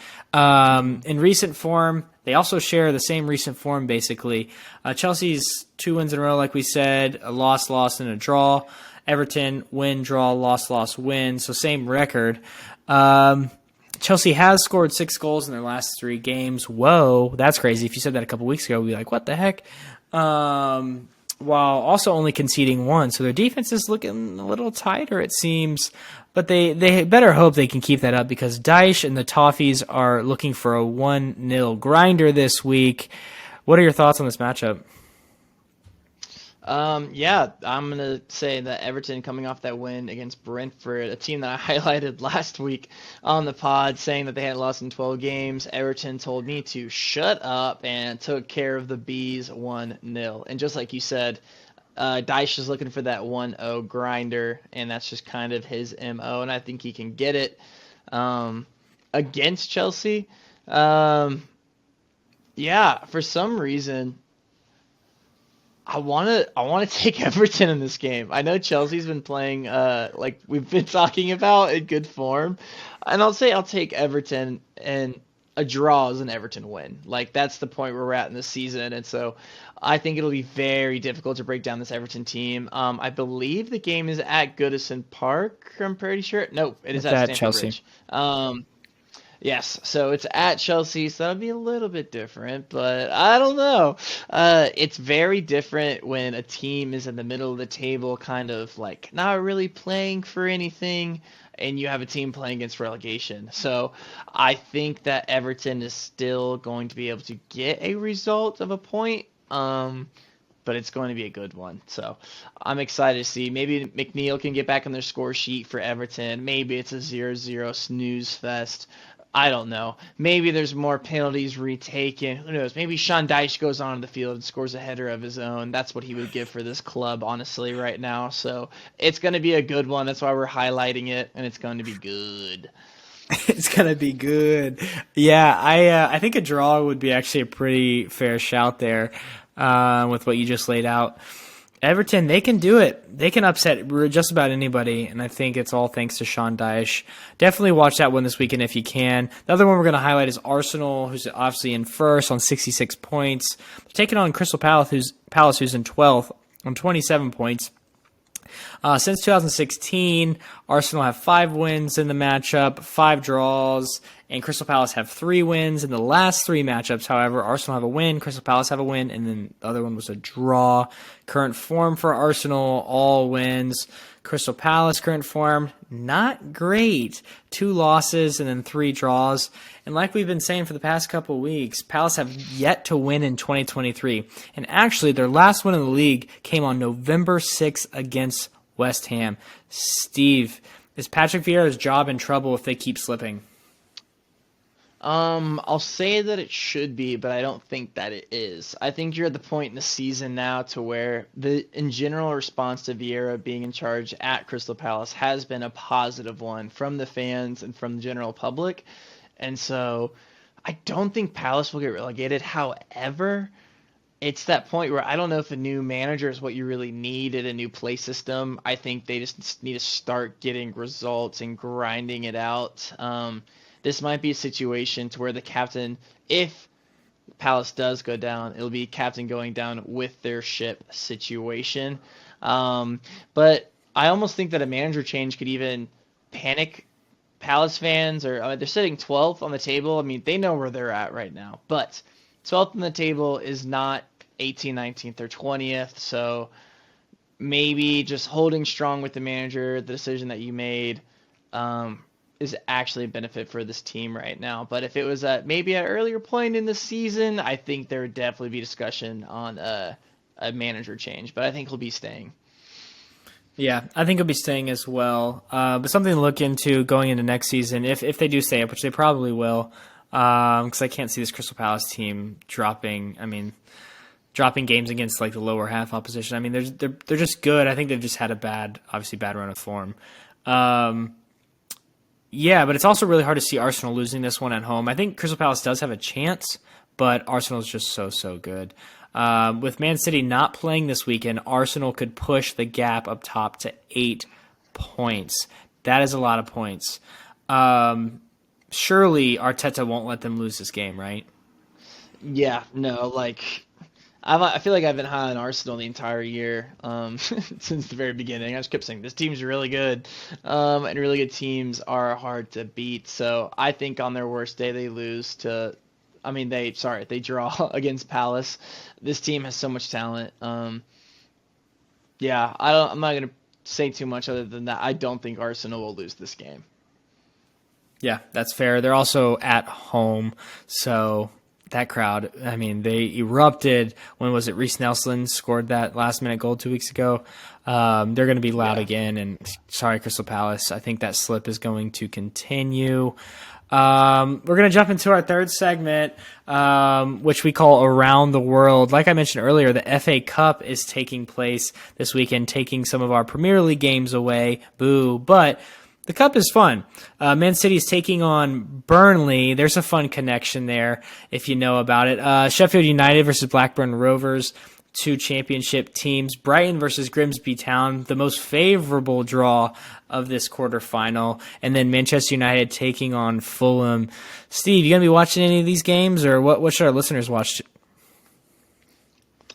In recent form, they also share the same recent form, basically. Chelsea's 2 wins in a row, like we said, a loss, and a draw. Everton, win, draw, loss, win, so same record. Chelsea has scored 6 goals in their last 3 games. Whoa, that's crazy. If you said that a couple weeks ago, we'd be like, what the heck? While also only conceding 1. So their defense is looking a little tighter, it seems. But they better hope they can keep that up because Dyche and the Toffees are looking for a 1-0 grinder this week. What are your thoughts on this matchup? Yeah, I'm going to say that Everton coming off that win against Brentford, a team that I highlighted last week on the pod, saying that they hadn't lost in 12 games. Everton told me to shut up and took care of the Bees 1-0. And just like you said, Dyche is looking for that 1-0 grinder, and that's just kind of his MO, and I think he can get it against Chelsea. Yeah, for some reason, I want to take Everton in this game. I know Chelsea's been playing like we've been talking about in good form, and I'll take Everton, and a draw is an Everton win. Like that's the point where we're at in the season, and so I think it'll be very difficult to break down this Everton team. I believe the game is at Goodison Park. I'm pretty sure. No, it is at Stamford Chelsea. Bridge. Yes, so it's at Chelsea, so that'll be a little bit different, but I don't know. It's very different when a team is in the middle of the table, kind of like not really playing for anything, and you have a team playing against relegation. So I think that Everton is still going to be able to get a result of a point, but it's going to be a good one. So I'm excited to see. Maybe McNeil can get back on their score sheet for Everton. Maybe it's a 0-0 snooze fest. I don't know. Maybe there's more penalties retaken. Who knows? Maybe Sean Dyche goes onto the field and scores a header of his own. That's what he would give for this club, honestly, right now. So it's going to be a good one. That's why we're highlighting it, and it's going to be good. It's going to be good. Yeah, I think a draw would be actually a pretty fair shout there with what you just laid out. Everton, they can do it. They can upset just about anybody, and I think it's all thanks to Sean Dyche. Definitely watch that one this weekend if you can. The other one we're going to highlight is Arsenal, who's obviously in first on 66 points. They're taking on Crystal Palace, who's in 12th on 27 points. Since 2016, Arsenal have 5 wins in the matchup, 5 draws, and Crystal Palace have 3 wins. In the last 3 matchups, however, Arsenal have a win, Crystal Palace have a win, and then the other one was a draw. Current form for Arsenal, all wins. Crystal Palace, current form, not great. 2 losses and then 3 draws. And like we've been saying for the past couple weeks, Palace have yet to win in 2023. And actually, their last win in the league came on November 6th against West Ham. Steve, is Patrick Vieira's job in trouble if they keep slipping? I'll say that it should be, but I don't think that it is. I think you're at the point in the season now to where the in general response to Vieira being in charge at Crystal Palace has been a positive one from the fans and from the general public. And so I don't think Palace will get relegated. However, it's that point where I don't know if a new manager is what you really need in a new play system. I think they just need to start getting results and grinding it out. This might be a situation to where the captain, if Palace does go down, it'll be captain going down with their ship situation. But I almost think that a manager change could even panic Palace fans, or they're sitting 12th on the table. I mean, they know where they're at right now, but 12th on the table is not 18th, 19th, or 20th. So maybe just holding strong with the manager, the decision that you made, is actually a benefit for this team right now. But if it was at maybe an earlier point in the season, I think there would definitely be discussion on a manager change. But I think he'll be staying. Yeah, I think he'll be staying as well. But something to look into going into next season, if they do stay up, which they probably will, because I can't see this Crystal Palace team dropping. I mean, dropping games against like the lower half opposition. I mean, they're just good. I think they've just had a obviously bad run of form. Yeah, but it's also really hard to see Arsenal losing this one at home. I think Crystal Palace does have a chance, but Arsenal's just so good. With Man City not playing this weekend, Arsenal could push the gap up top to 8 points. That is a lot of points. Surely Arteta won't let them lose this game, right? Yeah, no, I feel like I've been high on Arsenal the entire year, since the very beginning. I just kept saying this team's really good, and really good teams are hard to beat. So I think on their worst day they lose to, they draw against Palace. This team has so much talent. Yeah, I'm not gonna say too much other than that. I don't think Arsenal will lose this game. Yeah, that's fair. They're also at home, so that crowd, I mean, they erupted. When was it? Reece Nelson scored that last-minute goal 2 weeks ago. They're going to be loud again, and sorry, Crystal Palace. I think that slip is going to continue. We're going to jump into our third segment, which we call Around the World. Like I mentioned earlier, the FA Cup is taking place this weekend, taking some of our Premier League games away. Boo. But the Cup is fun. Man City is taking on Burnley. There's a fun connection there if you know about it. Sheffield United versus Blackburn Rovers, 2 championship teams. Brighton versus Grimsby Town, the most favorable draw of this quarterfinal. And then Manchester United taking on Fulham. Steve, you going to be watching any of these games, or what should our listeners watch?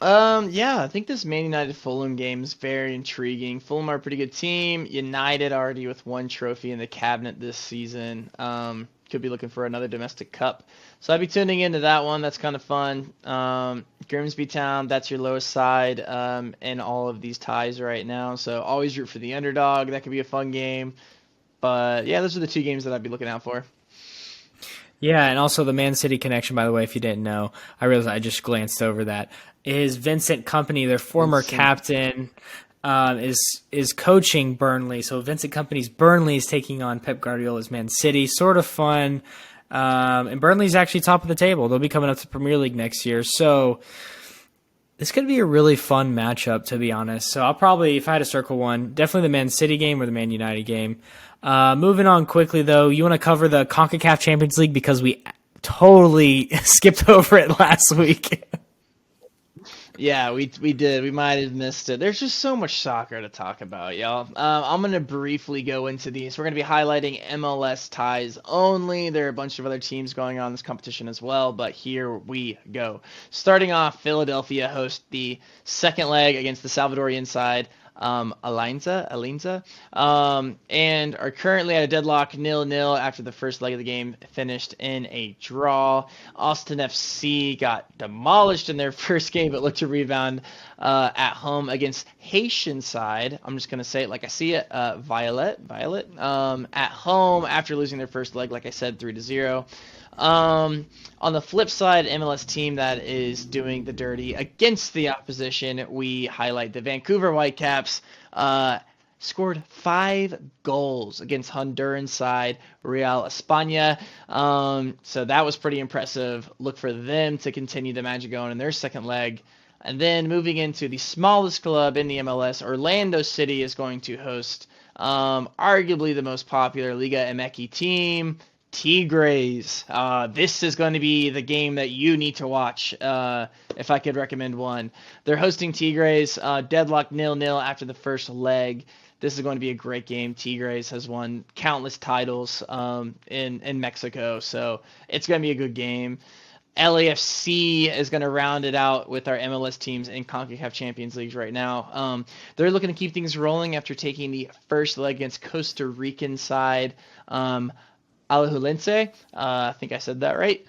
Yeah, I think this Man United Fulham game is very intriguing. Fulham are a pretty good team. United already with 1 trophy in the cabinet this season. Could be looking for another domestic cup. So I'd be tuning into that one. That's kind of fun. Grimsby Town, that's your lowest side in all of these ties right now. So always root for the underdog. That could be a fun game. But yeah, those are the 2 games that I'd be looking out for. Yeah, and also the Man City connection, by the way, if you didn't know. I realized I just glanced over that. Is Vincent Kompany, their former captain, is coaching Burnley. So Vincent Kompany's Burnley is taking on Pep Guardiola's Man City. Sort of fun. And Burnley's actually top of the table. They'll be coming up to Premier League next year. So this could be a really fun matchup, to be honest. So I'll probably, if I had to circle one, definitely the Man City game or the Man United game. Moving on quickly, though, you want to cover the CONCACAF Champions League because we totally skipped over it last week. Yeah, we did. We might have missed it. There's just so much soccer to talk about, y'all. I'm going to briefly go into these. We're going to be highlighting MLS ties only. There are a bunch of other teams going on in this competition as well, but here we go. Starting off, Philadelphia host the second leg against the Salvadorian side, Alianza, and are currently at a deadlock 0-0 after the first leg of the game finished in a draw. Austin FC got demolished in their first game, but looked to rebound at home against Haitian side. I'm just going to say it like I see it, Violet, at home after losing their first leg, like I said, 3-0. On the flip side, MLS team that is doing the dirty against the opposition, we highlight the Vancouver Whitecaps. scored 5 goals against Honduran side Real España. So that was pretty impressive. Look for them to continue the magic going in their second leg. And then moving into the smallest club in the MLS, Orlando City is going to host arguably the most popular Liga MX team, Tigres. This is going to be the game that you need to watch, if I could recommend one. They're hosting Tigres, deadlock 0-0 after the first leg. This is going to be a great game. Tigres has won countless titles in Mexico, so it's going to be a good game. LAFC is going to round it out with our MLS teams in CONCACAF Champions Leagues right now. They're looking to keep things rolling after taking the first leg against Costa Rican side. Alajuelense, I think I said that right.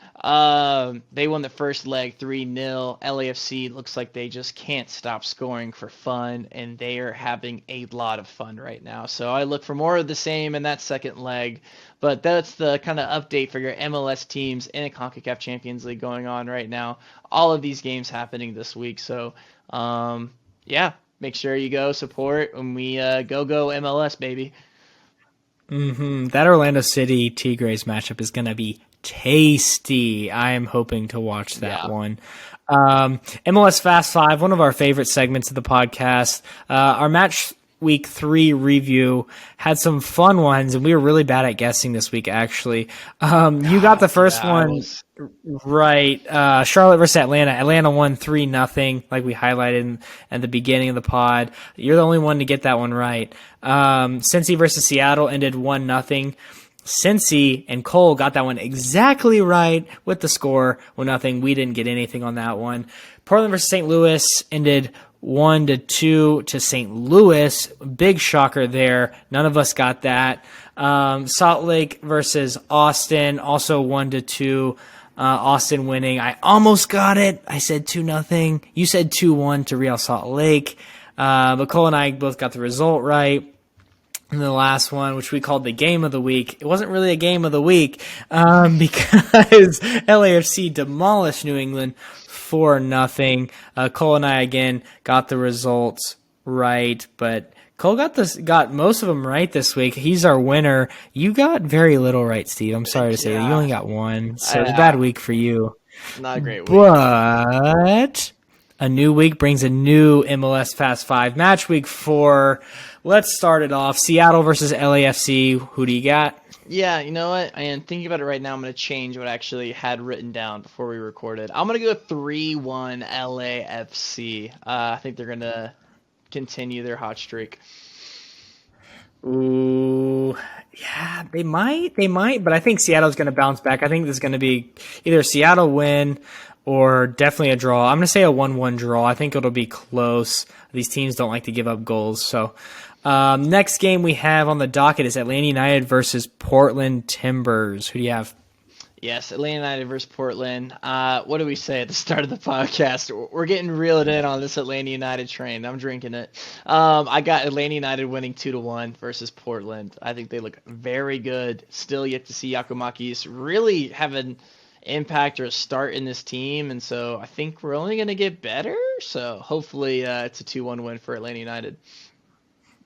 They won the first leg 3-0. LAFC looks like they just can't stop scoring for fun, and they are having a lot of fun right now. So I look for more of the same in that second leg. But that's the kind of update for your MLS teams in a CONCACAF Champions League going on right now. All of these games happening this week. So, yeah, make sure you go support when we go MLS, baby. That Orlando City Tigres matchup is going to be tasty. I am hoping to watch that one. MLS Fast Five, one of our favorite segments of the podcast. Our match week 3 review had some fun ones, and we were really bad at guessing this week, actually. You got the first one right. Charlotte versus Atlanta. Atlanta won 3-0, like we highlighted at the beginning of the pod. You're the only one to get that one right. Cincy versus Seattle ended 1-0. Cincy and Cole got that one exactly right with the score 1-0. We didn't get anything on that one. Portland versus St. Louis ended 1-2 to St. Louis. Big shocker there. None of us got that. Salt Lake versus Austin, also 1-2. Austin winning. I almost got it. I said 2-0. You said 2-1 to Real Salt Lake. But Cole and I both got the result right. And the last one, which we called the game of the week, it wasn't really a game of the week because LAFC demolished New England 4-0. Cole and I again got the results right, but Cole got most of them right this week. He's our winner. You got very little right, Steve. I'm sorry to say that. You only got one, so it's a bad week for you. Not a great week. But a new week brings a new MLS Fast 5 match week 4. Let's start it off. Seattle versus LAFC. Who do you got? Yeah, you know what? I am thinking about it right now. I'm going to change what I actually had written down before we recorded. I'm going to go 3-1 LAFC. I think they're going to continue their hot streak. Ooh, yeah, they might, but I think Seattle's going to bounce back. I think this is going to be either Seattle win or definitely a draw. I'm going to say a 1-1 draw. I think it'll be close. These teams don't like to give up goals. So next game we have on the docket is Atlanta United versus Portland Timbers. Who do you have? Yes, Atlanta United versus Portland. What do we say at the start of the podcast? We're getting reeled in on this Atlanta United train. I'm drinking it. I got Atlanta United winning 2-1 versus Portland. I think they look very good. Still yet to see Yakumakis really have an impact or a start in this team, and so I think we're only going to get better. So hopefully it's a 2-1 win for Atlanta United.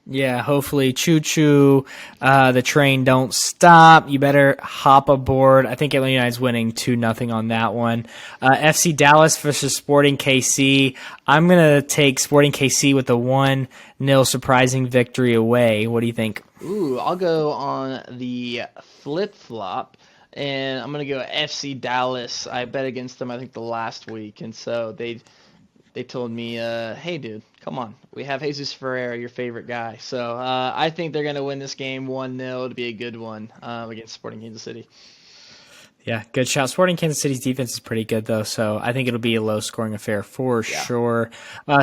Yeah, hopefully choo-choo, the train don't stop. You better hop aboard. I think Atlanta United's winning 2-0 on that one. FC Dallas versus Sporting KC. I'm going to take Sporting KC with a 1-0 surprising victory away. What do you think? Ooh, I'll go on the flip-flop, and I'm going to go FC Dallas. I bet against them, I think, the last week, and so they told me, hey, dude, come on. We have Jesus Ferreira, your favorite guy. So I think they're going to win this game 1-0 to be a good one against Sporting Kansas City. Yeah, good shout. Sporting Kansas City's defense is pretty good, though, so I think it'll be a low-scoring affair for sure.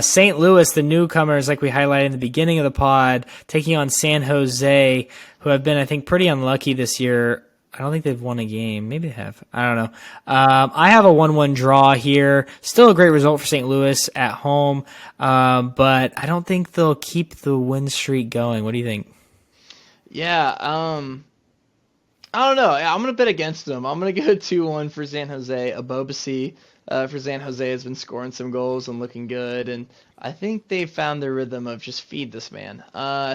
St. Louis, the newcomers, like we highlighted in the beginning of the pod, taking on San Jose, who have been, I think, pretty unlucky this year. I don't think they've won a game. Maybe they have. I don't know. I have a 1-1 draw here. Still a great result for St. Louis at home, but I don't think they'll keep the win streak going. What do you think? Yeah, I don't know. I'm going to bet against them. I'm going to go 2-1 for San Jose. Abobasi for San Jose has been scoring some goals and looking good, and I think they've found their rhythm of just feed this man.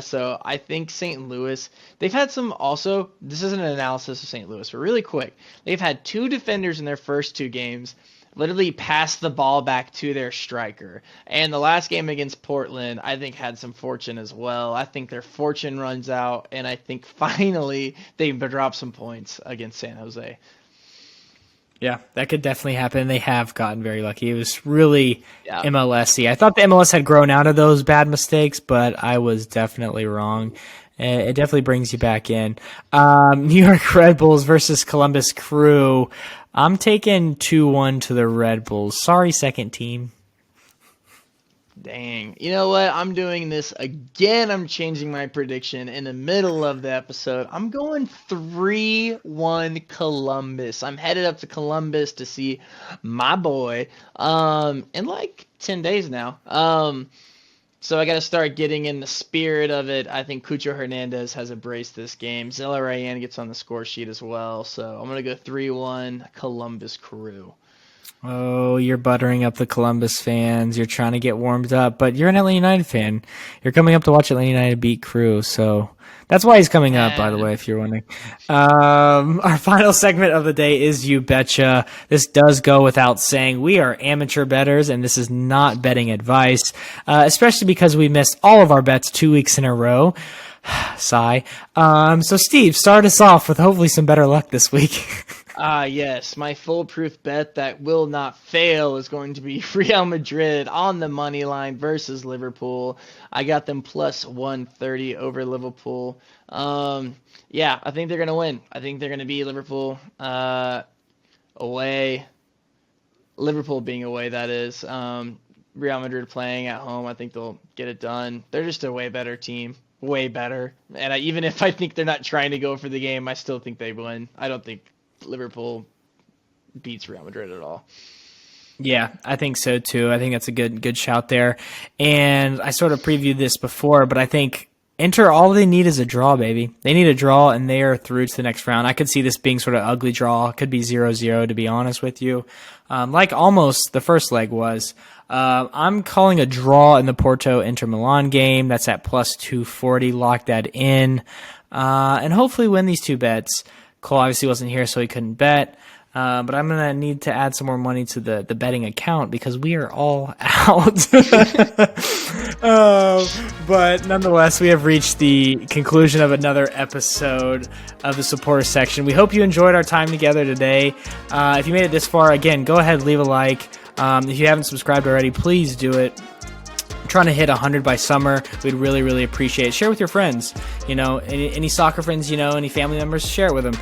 So I think St. Louis, they've had some also, this isn't an analysis of St. Louis, but really quick, they've had two defenders in their first two games literally pass the ball back to their striker. And the last game against Portland, I think had some fortune as well. I think their fortune runs out, and I think finally they drop some points against San Jose. Yeah, that could definitely happen. They have gotten very lucky. It was really Yeah. MLS-y. I thought the MLS had grown out of those bad mistakes, but I was definitely wrong. It definitely brings you back in. New York Red Bulls versus Columbus Crew. I'm taking 2-1 to the Red Bulls. Sorry, second team. Dang. You know what? I'm doing this again. I'm changing my prediction in the middle of the episode. I'm going 3-1 Columbus. I'm headed up to Columbus to see my boy in like 10 days now. So I got to start getting in the spirit of it. I think Cucho Hernandez has embraced this game. Zella Ryan gets on the score sheet as well. So I'm going to go 3-1 Columbus Crew. Oh, you're buttering up the Columbus fans. You're trying to get warmed up, but you're an Atlanta United fan. You're coming up to watch Atlanta United beat Crew, so that's why he's coming up, by the way, if you're wondering. Our final segment of the day is You Betcha. This does go without saying. We are amateur bettors, and this is not betting advice, especially because we missed all of our bets 2 weeks in a row. Sigh. So, Steve, start us off with hopefully some better luck this week. Yes, my foolproof bet that will not fail is going to be Real Madrid on the money line versus Liverpool. I got them plus 130 over Liverpool. Yeah, I think they're going to win. I think they're going to be Liverpool away. Liverpool being away, that is. Real Madrid playing at home, I think they'll get it done. They're just a way better team. Way better. And even if I think they're not trying to go for the game, I still think they win. I don't think Liverpool beats Real Madrid at all. Yeah, I think so too. I think that's a good shout there. And I sort of previewed this before, but I think Inter, all they need is a draw, baby. They need a draw, and they are through to the next round. I could see this being sort of ugly draw. It could be 0-0, to be honest with you. Like almost the first leg was. I'm calling a draw in the Porto-Inter Milan game. That's at plus 240. Lock that in. And hopefully win these two bets. Cole obviously wasn't here, so he couldn't bet. But I'm going to need to add some more money to the betting account because we are all out. But nonetheless, we have reached the conclusion of another episode of the supporter section. We hope you enjoyed our time together today. If you made it this far, again, go ahead, leave a like. If you haven't subscribed already, please do it. Trying to hit 100 by summer. We'd really, really appreciate it. Share with your friends, any soccer friends, any family members, share it with them.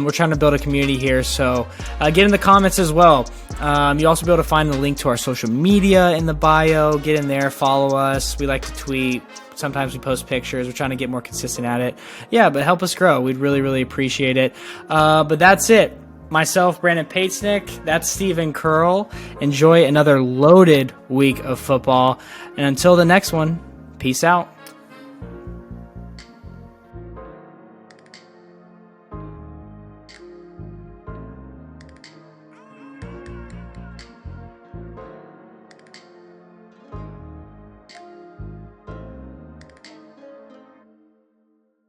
We're trying to build a community here, so get in the comments as well. You also be able to find the link to our social media in the bio. Get in there, follow us. We like to tweet. Sometimes we post pictures. We're trying to get more consistent at it. Yeah, but help us grow. We'd really, really appreciate it. But that's it. Myself, Brandon Patesnick, that's Stephen Curl. Enjoy another loaded week of football. And until the next one, peace out.